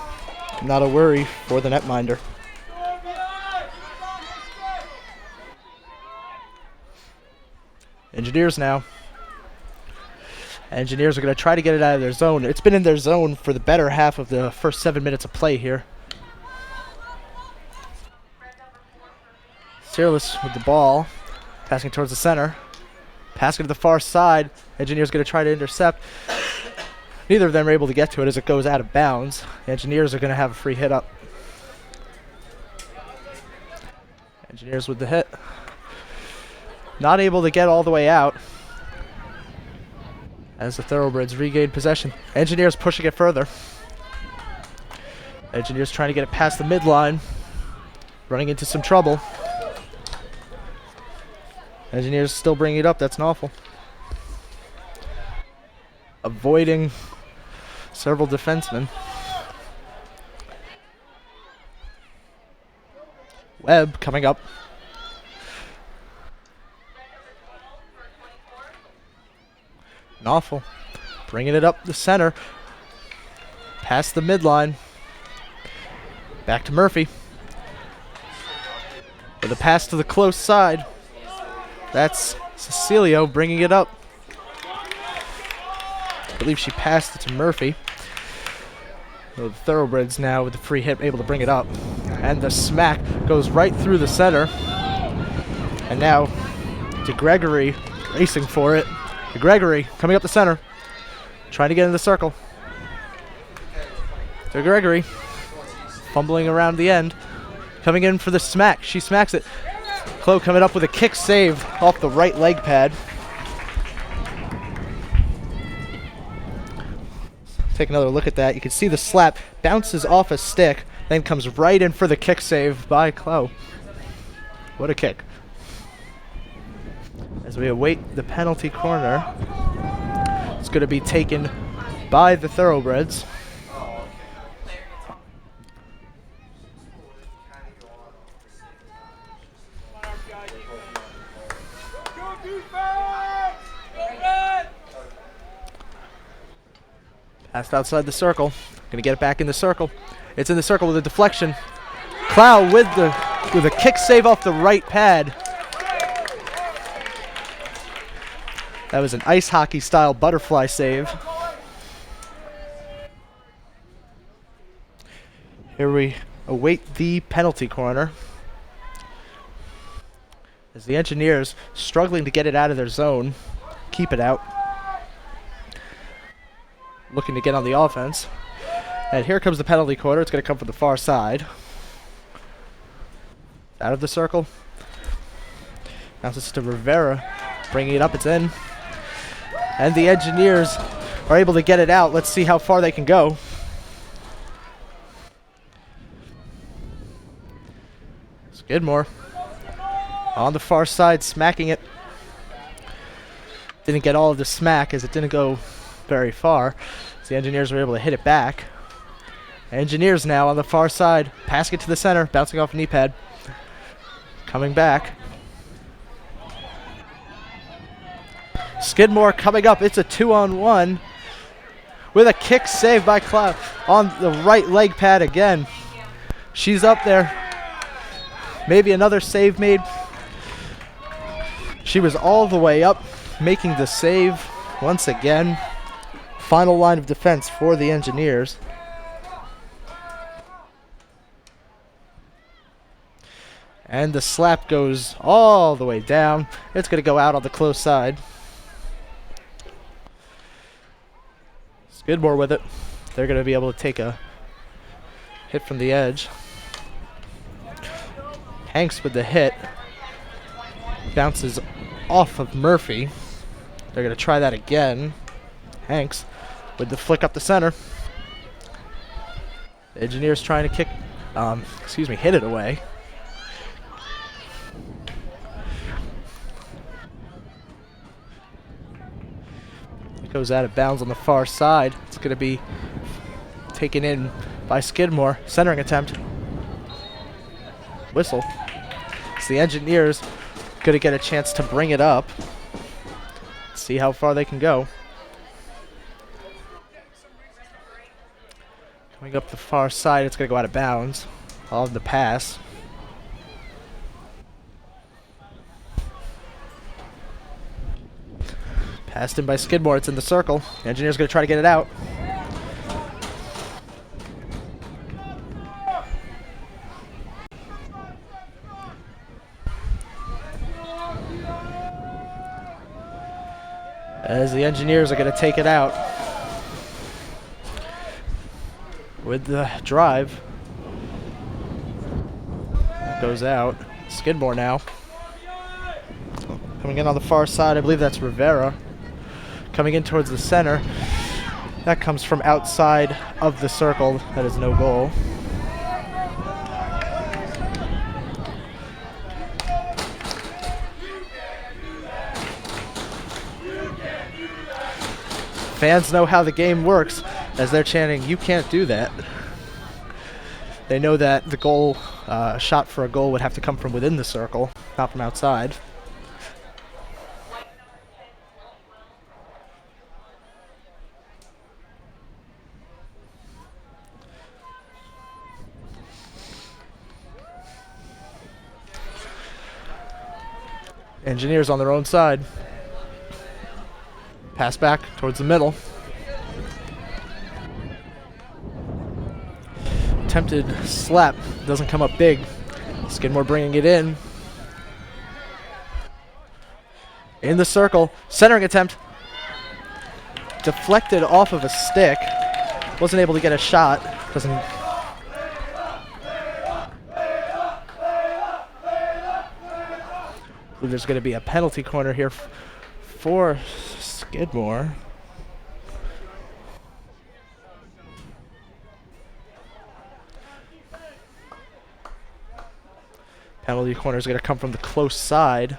Not a worry for the netminder. Engineers now. Engineers are going to try to get it out of their zone. It's been in their zone for the better half of the first 7 minutes of play here. Searless with the ball. Passing towards the center. Passing to the far side. Engineers going to try to intercept. Neither of them are able to get to it as it goes out of bounds. Engineers are going to have a free hit up. Engineers with the hit. Not able to get all the way out as the Thoroughbreds regain possession. Engineers pushing it further. Engineers trying to get it past the midline. Running into some trouble. Engineers still bringing it up. That's an awful. Avoiding several defensemen. Webb coming up. An awful. Bringing it up the center. Past the midline. Back to Murphy. With a pass to the close side. That's Cecilio bringing it up. I believe she passed it to Murphy. The Thoroughbreds now with the free hit able to bring it up. And the smack goes right through the center. And now to Gregory racing for it. To Gregory coming up the center. Trying to get in the circle. To Gregory. Fumbling around the end. Coming in for the smack. She smacks it. Clow coming up with a kick save off the right leg pad. Take another look at that. You can see the slap bounces off a stick, then comes right in for the kick save by Clow. What a kick. As we await the penalty corner, it's going to be taken by the Thoroughbreds. Passed outside the circle. Gonna get it back in the circle. It's in the circle with a deflection. Clow with a kick save off the right pad. That was an ice hockey style butterfly save. Here we await the penalty corner. As the Engineers struggling to get it out of their zone, keep it out. Looking to get on the offense. And here comes the penalty corner. It's going to come from the far side. Out of the circle. Bounces to Rivera. Bringing it up. It's in. And the Engineers are able to get it out. Let's see how far they can go. Skidmore on the far side, smacking it. Didn't get all of the smack as it didn't go very far. So the Engineers were able to hit it back. Engineers now on the far side, passing it to the center, bouncing off a knee pad. Coming back. Skidmore coming up. It's a 2-on-1 with a kick save by Cloud on the right leg pad again. She's up there. Maybe another save made. She was all the way up, making the save once again. Final line of defense for the Engineers. And the slap goes all the way down. It's going to go out on the close side. Skidmore with it. They're going to be able to take a hit from the edge. Hanks with the hit. Bounces off of Murphy. They're going to try that again. Hanks with the flick up the center. The Engineers trying to hit it away. It goes out of bounds on the far side. It's going to be taken in by Skidmore. Centering attempt. Whistle. So the Engineers going to get a chance to bring it up. See how far they can go. Coming up the far side, it's going to go out of bounds. On the pass. Passed in by Skidmore. It's in the circle. The Engineers going to try to get it out. As the Engineers are going to take it out with the drive. Goes out. Skidmore now. Coming in on the far side, I believe that's Rivera. Coming in towards the center. That comes from outside of the circle. That is no goal. Fans know how the game works as they're chanting, "You can't do that." They know that the goal, shot for a goal would have to come from within the circle, not from outside. Engineers on their own side. Pass back towards the middle. Attempted slap. Doesn't come up big. Skidmore bringing it in. In the circle. Centering attempt. Deflected off of a stick. Wasn't able to get a shot. Doesn't. There's going to be a penalty corner here for Skidmore. Penalty corner is going to come from the close side.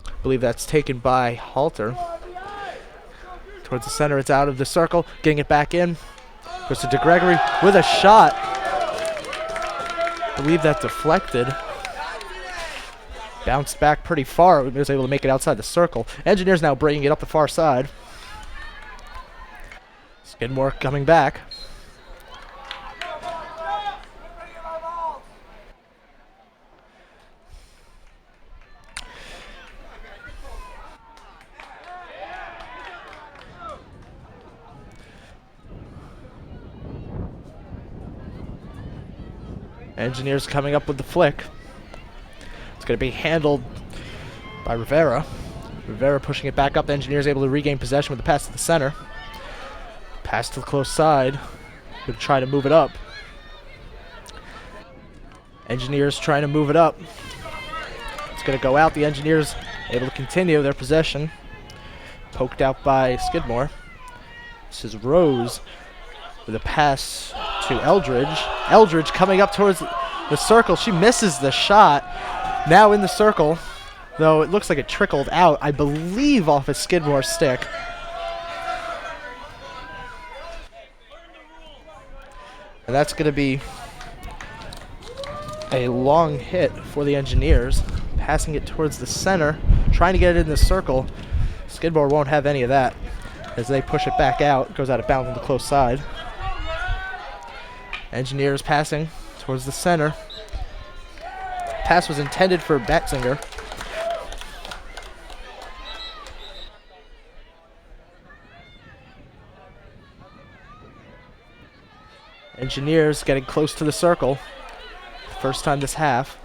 I believe that's taken by Halter. Towards the center, it's out of the circle. Getting it back in. Goes to DeGregory with a shot. I believe that deflected. Bounced back pretty far. He was able to make it outside the circle. Engineers now bringing it up the far side. Skidmore coming back. Engineers coming up with the flick. It's going to be handled by Rivera. Rivera pushing it back up. The Engineers able to regain possession with the pass to the center. Pass to the close side. Going to try to move it up. Engineers trying to move it up. It's going to go out. The Engineers able to continue their possession. Poked out by Skidmore. This is Rose with a pass to Eldridge. Eldridge coming up towards the circle. She misses the shot. Now in the circle, though it looks like it trickled out, I believe off a Skidmore stick. And that's going to be a long hit for the Engineers. Passing it towards the center, trying to get it in the circle. Skidmore won't have any of that as they push it back out. It goes out of bounds on the close side. Engineers passing towards the center. Pass was intended for Batzinger. Engineers getting close to the circle. First time this half.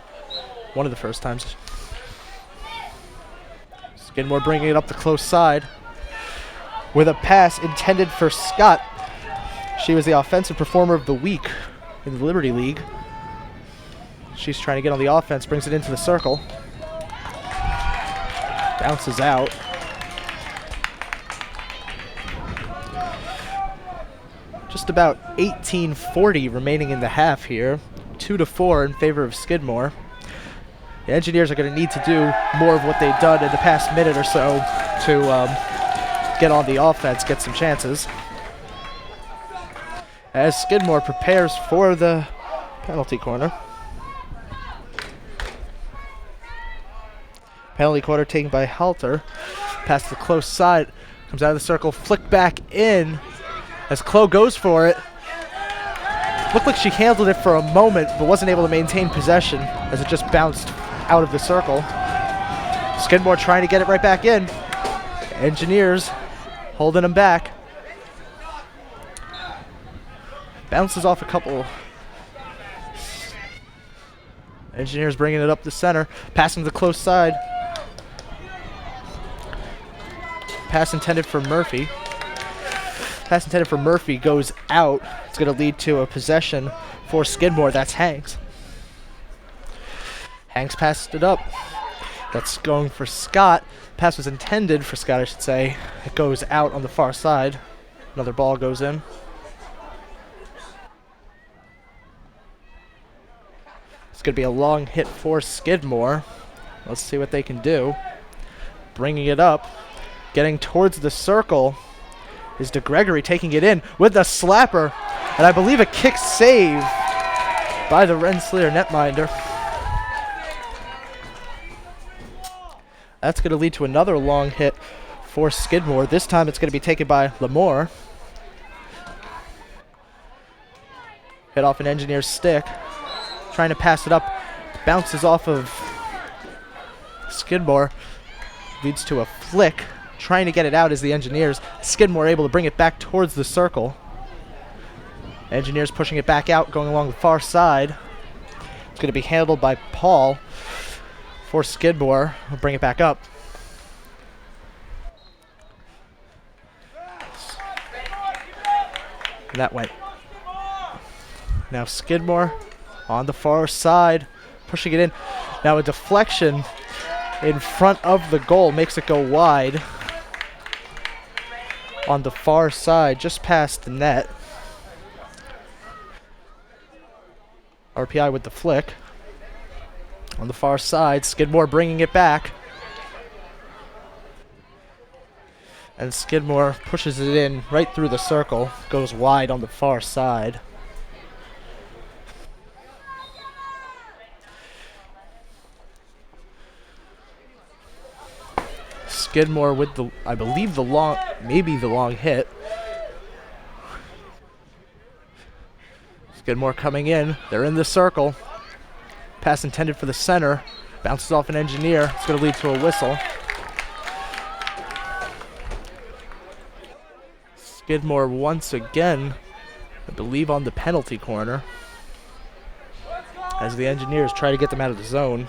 One of the first times. Skidmore bringing it up the close side with a pass intended for Scott. She was the offensive performer of the week in the Liberty League. She's trying to get on the offense, brings it into the circle. Bounces out. Just about 18:40 remaining in the half here. 2-4 in favor of Skidmore. The Engineers are going to need to do more of what they've done in the past minute or so to get on the offense, get some chances. As Skidmore prepares for the penalty corner. Penalty corner taken by Halter. Pass to the close side. Comes out of the circle, flick back in as Chloe goes for it. Looked like she handled it for a moment, but wasn't able to maintain possession as it just bounced out of the circle. Skidmore trying to get it right back in. Engineers holding him back. Bounces off a couple. Engineers bringing it up the center. Passing to the close side. Pass intended for Murphy. Pass intended for Murphy goes out. It's going to lead to a possession for Skidmore. That's Hanks. Hanks passed it up. That's going for Scott. Pass was intended for Scott, I should say. It goes out on the far side. Another ball goes in. It's going to be a long hit for Skidmore. Let's see what they can do. Bringing it up. Getting towards the circle is DeGregory, taking it in with the slapper. And I believe a kick save by the Rensselaer netminder. That's going to lead to another long hit for Skidmore. This time it's going to be taken by Lamore. Hit off an Engineer's stick. Trying to pass it up. Bounces off of Skidmore. Leads to a flick. Trying to get it out as the Engineers. Skidmore able to bring it back towards the circle. Engineers pushing it back out, going along the far side. It's going to be handled by Paul for Skidmore. We'll bring it back up. And that went. Now Skidmore on the far side, pushing it in. Now a deflection in front of the goal makes it go wide. On the far side, just past the net. RPI with the flick. On the far side, Skidmore bringing it back. And Skidmore pushes it in right through the circle. Goes wide on the far side. Skidmore with the, I believe the long, maybe the long hit. Skidmore coming in. They're in the circle. Pass intended for the center. Bounces off an Engineer. It's going to lead to a whistle. Skidmore once again, I believe, on the penalty corner, as the Engineers try to get them out of the zone.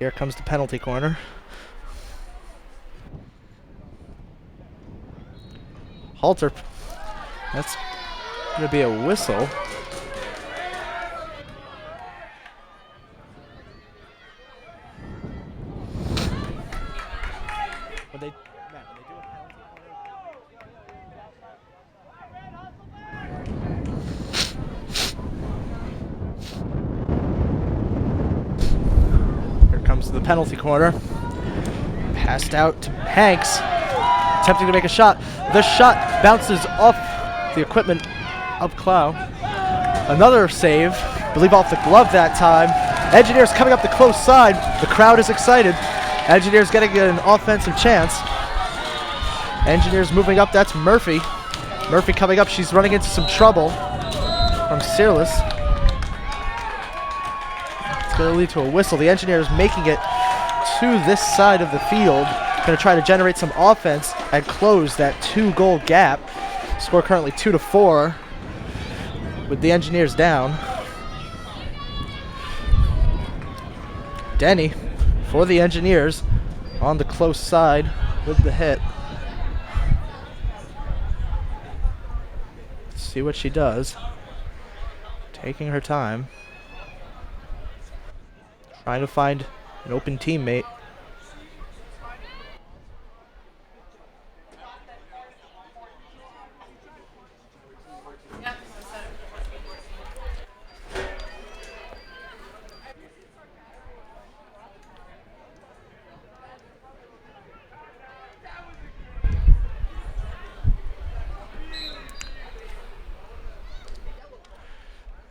Here comes the penalty corner. Halter. That's going to be a whistle. When they do a penalty corner. Here comes the penalty corner. Passed out to Hanks. Attempting to make a shot. The shot bounces off the equipment of Clow. Another save. I believe off the glove that time. Engineers coming up the close side. The crowd is excited. Engineers getting an offensive chance. Engineers moving up. That's Murphy. Murphy coming up. She's running into some trouble from Searless. It's going to lead to a whistle. The Engineers making it to this side of the field. Going to try to generate some offense and close that 2-goal gap. Score currently 2-4 with the Engineers down. Denny for the Engineers on the close side with the hit. Let's see what she does. Taking her time. Trying to find an open teammate.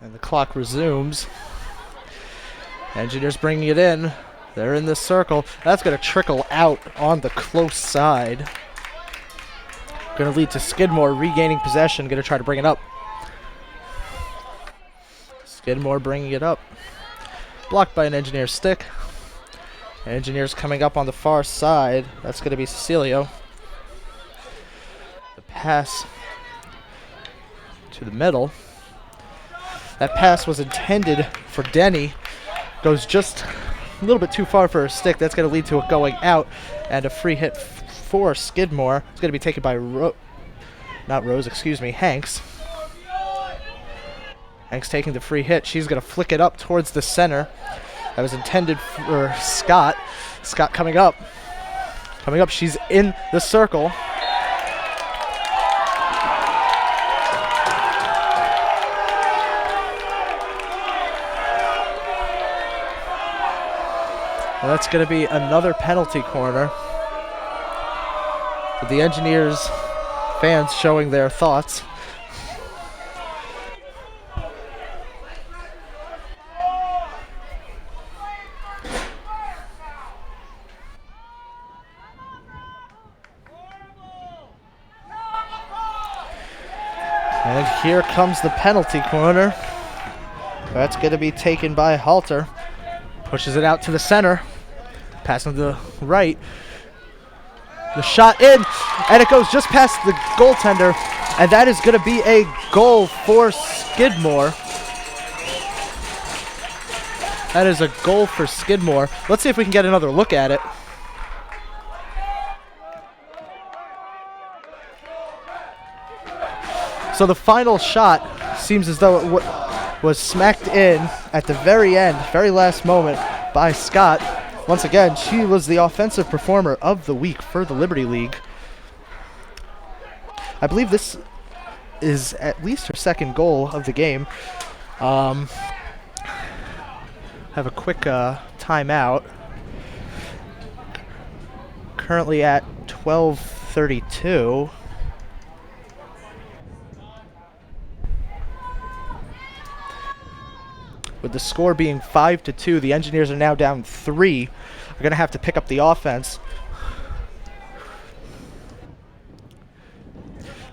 And the clock resumes. Engineers bringing it in. They're in this circle. That's going to trickle out on the close side. Going to lead to Skidmore regaining possession. Going to try to bring it up. Skidmore bringing it up. Blocked by an Engineer stick. Engineers coming up on the far side. That's going to be Cecilio. The pass to the middle. That pass was intended for Denny. Goes just a little bit too far for her stick. That's going to lead to it going out. And a free hit for Skidmore. It's going to be taken by Hanks. Hanks taking the free hit. She's going to flick it up towards the center. That was intended for Scott. Scott coming up. Coming up, she's in the circle. And that's going to be another penalty corner. With the Engineers fans showing their thoughts. And here comes the penalty corner. That's going to be taken by Halter. Pushes it out to the center. Passing to the right. The shot in. And it goes just past the goaltender. And that is going to be a goal for Skidmore. That is a goal for Skidmore. Let's see if we can get another look at it. So the final shot seems as though it was smacked in at the very end, very last moment by Scott. Once again, she was the offensive performer of the week for the Liberty League. I believe this is at least her second goal of the game. Have a quick timeout. Currently at 12:32. With the score being 5-2, the Engineers are now down 3. They're going to have to pick up the offense.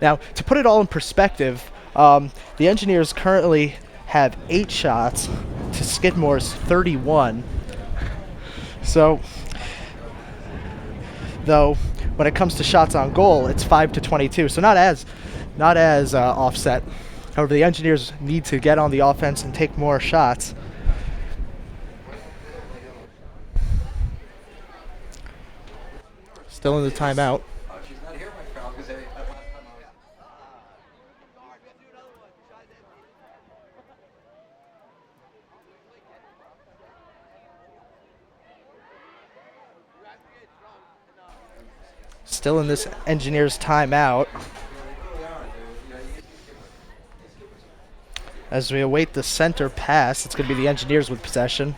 Now, to put it all in perspective, the Engineers currently have 8 shots to Skidmore's 31. So, though, when it comes to shots on goal, it's 5-22. So not as offset. However, the Engineers need to get on the offense and take more shots. Still in the timeout. She's not here, my friend, because last time I was. Still in this Engineers timeout. As we await the center pass, it's going to be the Engineers with possession.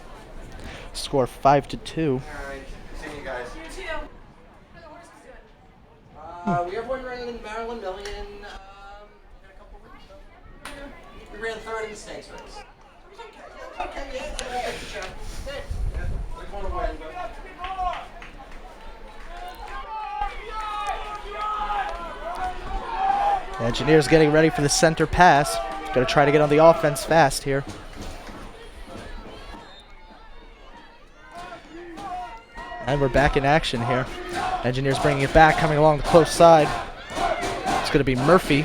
Score 5-2. All right, see you guys. You too. How are the horses doing? We have one running in Maryland Million in a couple of weeks. So. Yeah. We ran third in the stakes race. It was okay. Yeah, it was okay. Yeah, we'll take the shot. Good. Yeah, we want to win, but. The Engineers getting ready for the center pass. Going to try to get on the offense fast here. And we're back in action here. Engineers bringing it back, coming along the close side. It's going to be Murphy.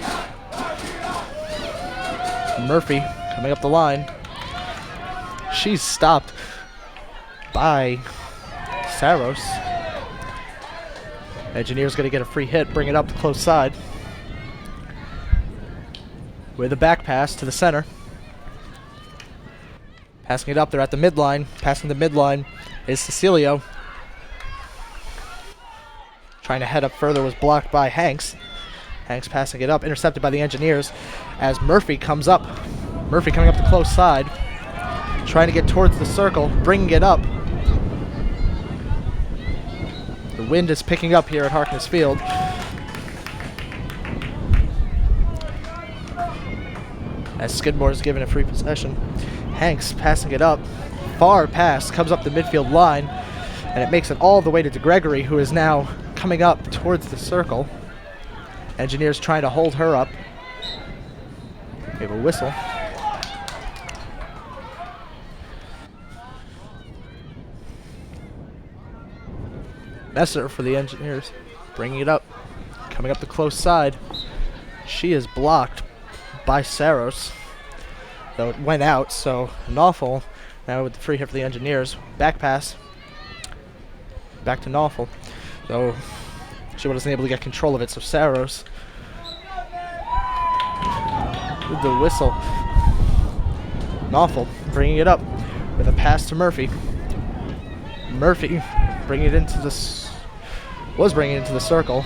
Murphy coming up the line. She's stopped by Saros. Engineers going to get a free hit, bring it up the close side. With a back pass to the center. Passing it up, they're at the midline. Passing the midline is Cecilio. Trying to head up further was blocked by Hanks. Hanks passing it up, intercepted by the Engineers as Murphy comes up. Murphy coming up the close side. Trying to get towards the circle, bringing it up. The wind is picking up here at Harkness Field. As Skidmore is given a free possession. Hanks passing it up. Far pass comes up the midfield line, and it makes it all the way to DeGregory, who is now coming up towards the circle. Engineers trying to hold her up. We have a whistle. Messer for the Engineers, bringing it up, coming up the close side. She is blocked by Saros, though it went out, so Knopfel now with the free hit for the Engineers. Back pass back to Knopfel, though she wasn't able to get control of it, so Saros with the whistle. Knopfel bringing it up with a pass to Murphy. Murphy bringing it into bringing it into the circle.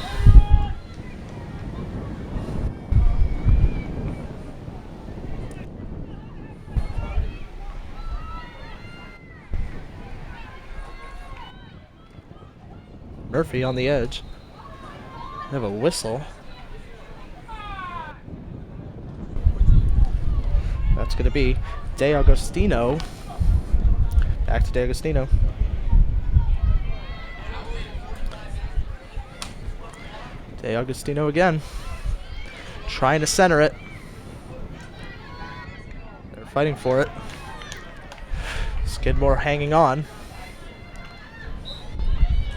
Murphy on the edge. They have a whistle. That's going to be De Agostino. Back to De Agostino. De Agostino again. Trying to center it. They're fighting for it. Skidmore hanging on.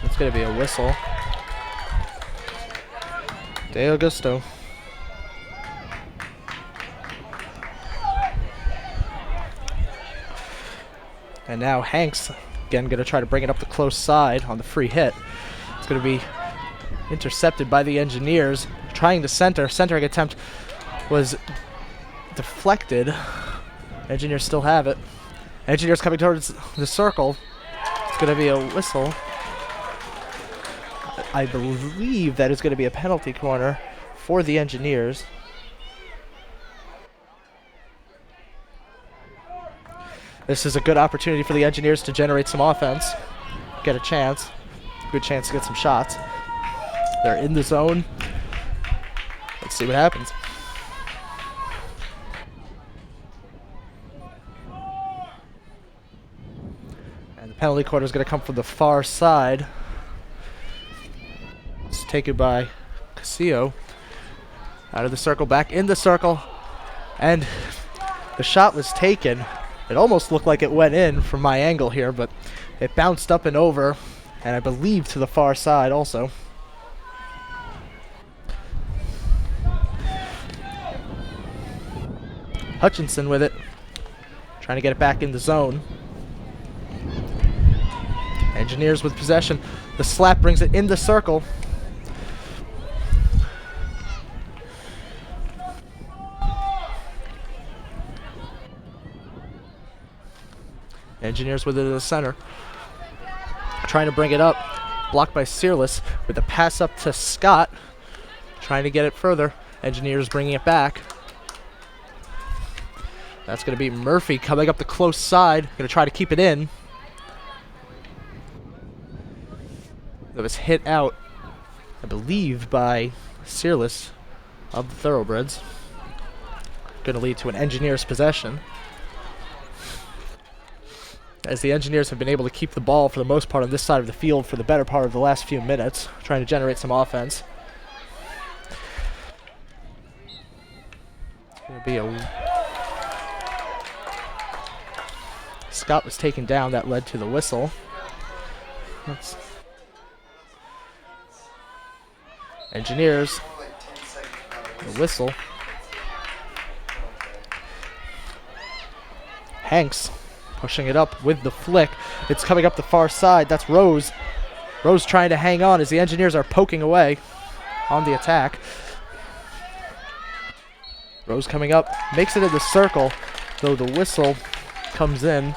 It's going to be a whistle. De Augusto. And now Hanks, again, going to try to bring it up the close side on the free hit. It's going to be intercepted by the Engineers. Trying to center. Centering attempt was deflected. Engineers still have it. Engineers coming towards the circle. It's going to be a whistle. I believe that is going to be a penalty corner for the Engineers. This is a good opportunity for the Engineers to generate some offense, get a chance, good chance to get some shots. They're in the zone. Let's see what happens. And the penalty corner is going to come from the far side. It's taken by Casillo. Out of the circle, back in the circle. And the shot was taken. It almost looked like it went in from my angle here, but it bounced up and over, and I believe to the far side also. Hutchinson with it, trying to get it back in the zone. Engineers with possession. The slap brings it in the circle. Engineers with it in the center. Trying to bring it up. Blocked by Searless with the pass up to Scott. Trying to get it further. Engineers bringing it back. That's going to be Murphy coming up the close side. Going to try to keep it in. That was hit out, I believe, by Searless of the Thoroughbreds. Going to lead to an Engineers possession, as the Engineers have been able to keep the ball for the most part on this side of the field for the better part of the last few minutes, trying to generate some offense. It's going to be Scott was taken down. That led to the whistle. Engineers. The whistle. Hanks pushing it up with the flick. It's coming up the far side. That's Rose. Rose trying to hang on as the Engineers are poking away on the attack. Rose coming up. Makes it in the circle, though the whistle comes in.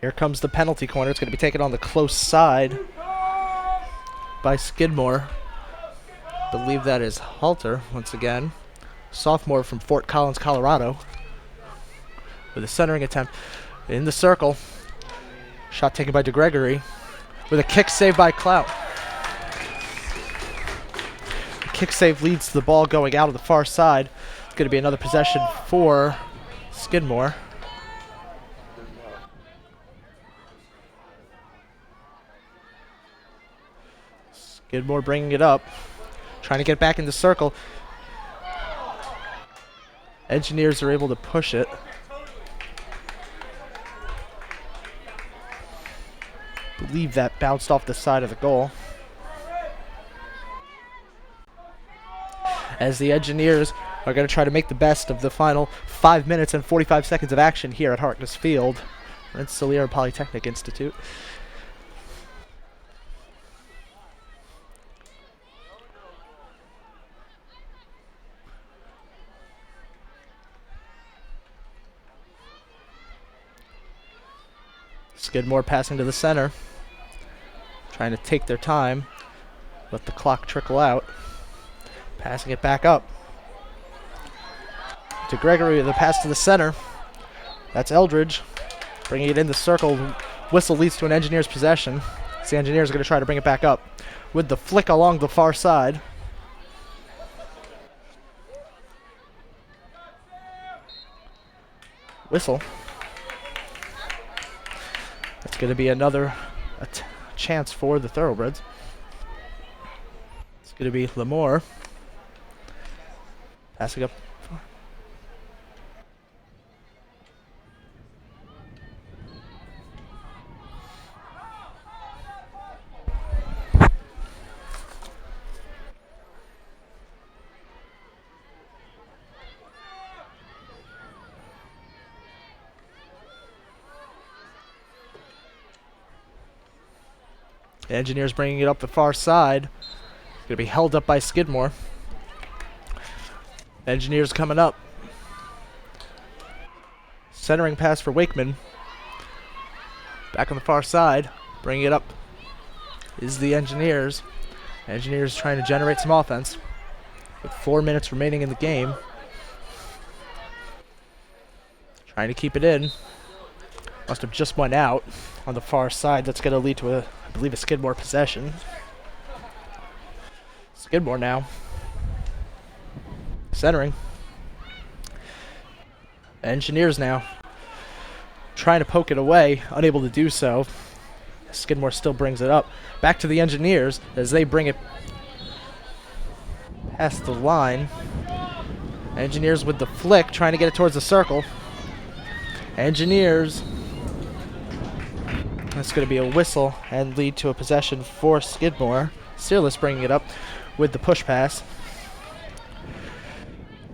Here comes the penalty corner. It's going to be taken on the close side by Skidmore. I believe that is Halter once again. Sophomore from Fort Collins, Colorado. With a centering attempt in the circle. Shot taken by DeGregory. With a kick save by Clout. The kick save leads to the ball going out of the far side. It's going to be another possession for Skidmore. Skidmore bringing it up, trying to get back in the circle. Engineers are able to push it. I believe that bounced off the side of the goal. As the Engineers are going to try to make the best of the final 5 minutes and 45 seconds of action here at Harkness Field, Rensselaer Polytechnic Institute. Skidmore passing to the center, trying to take their time, let the clock trickle out, passing it back up to Gregory. The pass to the center, that's Eldridge, bringing it in the circle. Whistle leads to an Engineers possession. The Engineers are going to try to bring it back up with the flick along the far side. Whistle. It's going to be another chance for the Thoroughbreds. It's going to be Lamore passing up. The Engineers bringing it up the far side. It's going to be held up by Skidmore. Engineers coming up. Centering pass for Wakeman. Back on the far side. Bringing it up is the Engineers. Engineers trying to generate some offense with 4 minutes remaining in the game. Trying to keep it in. Must have just went out on the far side. That's going to lead to I believe a Skidmore possession. Skidmore now. Centering. Engineers now. Trying to poke it away. Unable to do so. Skidmore still brings it up. Back to the Engineers as they bring it past the line. Engineers with the flick, trying to get it towards the circle. Engineers. That's going to be a whistle and lead to a possession for Skidmore. Steerless bringing it up with the push pass.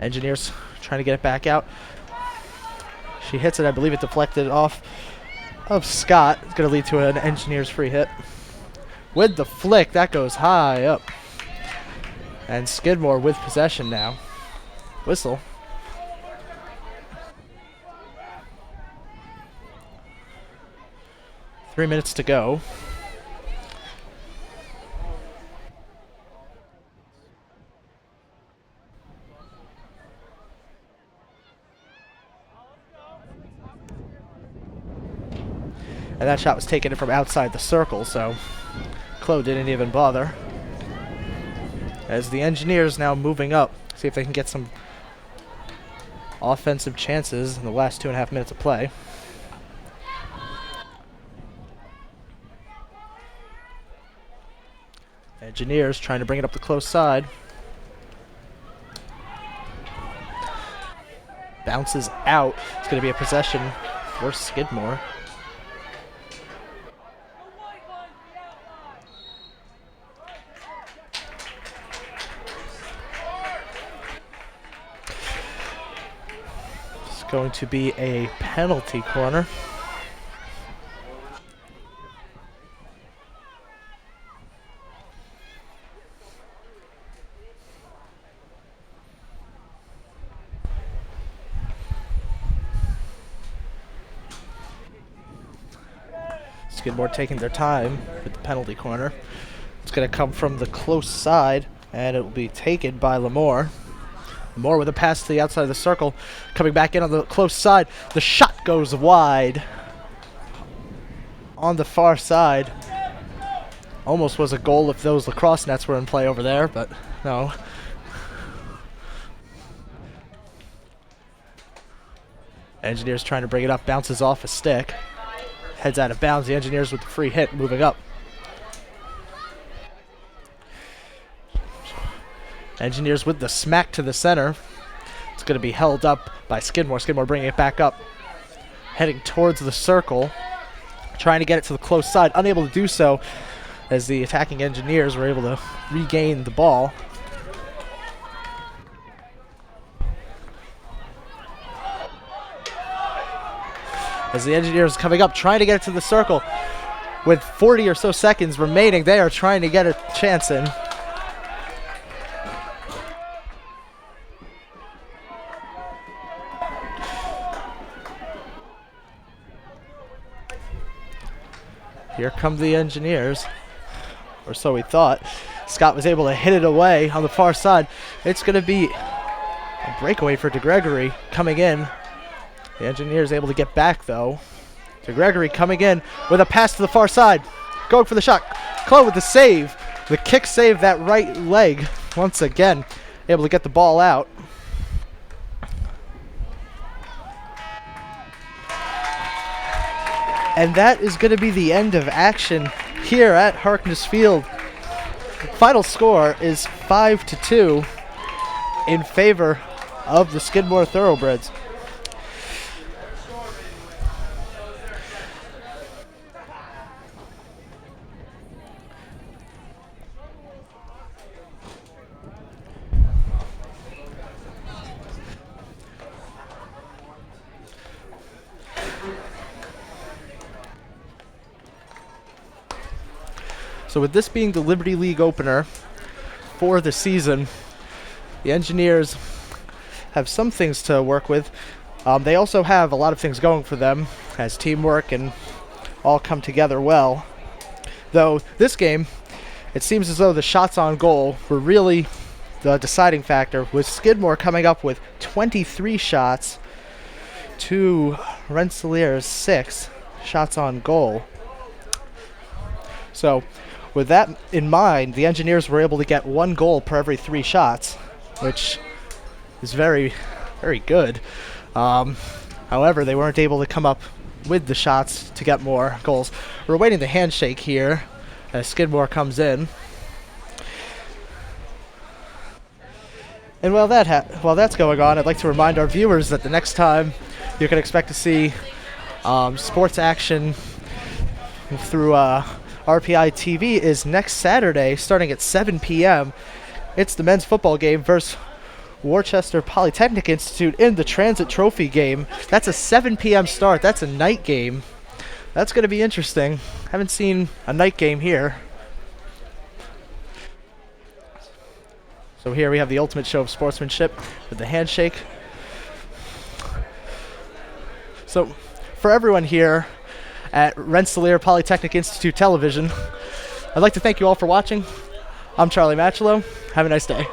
Engineers trying to get it back out. She hits it. I believe it deflected off of Scott. It's going to lead to an Engineers free hit. With the flick, that goes high up. And Skidmore with possession now. Whistle. Three minutes to go. And that shot was taken from outside the circle, so Chloe didn't even bother. As the Engineers now moving up, see if they can get some offensive chances in the last 2.5 minutes of play. Engineers trying to bring it up the close side. Bounces out. It's going to be a possession for Skidmore. It's going to be a penalty corner. Skidmore taking their time with the penalty corner. It's going to come from the close side, and it will be taken by Lamore. Lamore with a pass to the outside of the circle, coming back in on the close side. The shot goes wide on the far side. Almost was a goal if those lacrosse nets were in play over there, but no. Engineers trying to bring it up, bounces off a stick. Heads out of bounds. The Engineers with the free hit, moving up. Engineers with the smack to the center. It's going to be held up by Skidmore. Skidmore bringing it back up. Heading towards the circle. Trying to get it to the close side. Unable to do so as the attacking Engineers were able to regain the ball. As the Engineers coming up, trying to get it to the circle. With 40 or so seconds remaining, they are trying to get a chance in. Here come the Engineers, or so we thought. Scott was able to hit it away on the far side. It's going to be a breakaway for DeGregory coming in. The Engineers able to get back, though. DeGregory coming in with a pass to the far side. Going for the shot. Chloe with the save. The kick saved that right leg once again. Able to get the ball out. And that is going to be the end of action here at Harkness Field. Final score is 5-2 in favor of the Skidmore Thoroughbreds. So with this being the Liberty League opener for the season, the Engineers have some things to work with. They also have a lot of things going for them as teamwork and all come together well. Though this game, it seems as though the shots on goal were really the deciding factor, with Skidmore coming up with 23 shots to Rensselaer's 6 shots on goal. So with that in mind, the Engineers were able to get 1 goal per every 3 shots, which is very, very good. However, they weren't able to come up with the shots to get more goals. We're awaiting the handshake here as Skidmore comes in. And while that's going on, I'd like to remind our viewers that the next time you can expect to see sports action through RPI TV is next Saturday, starting at 7 p.m. It's the men's football game versus Worcester Polytechnic Institute in the Transit Trophy game. That's a 7 p.m. start. That's a night game. That's going to be interesting. Haven't seen a night game here. So here we have the ultimate show of sportsmanship with the handshake. So for everyone here at Rensselaer Polytechnic Institute Television, I'd like to thank you all for watching. I'm Charlie Machalo. Have a nice day.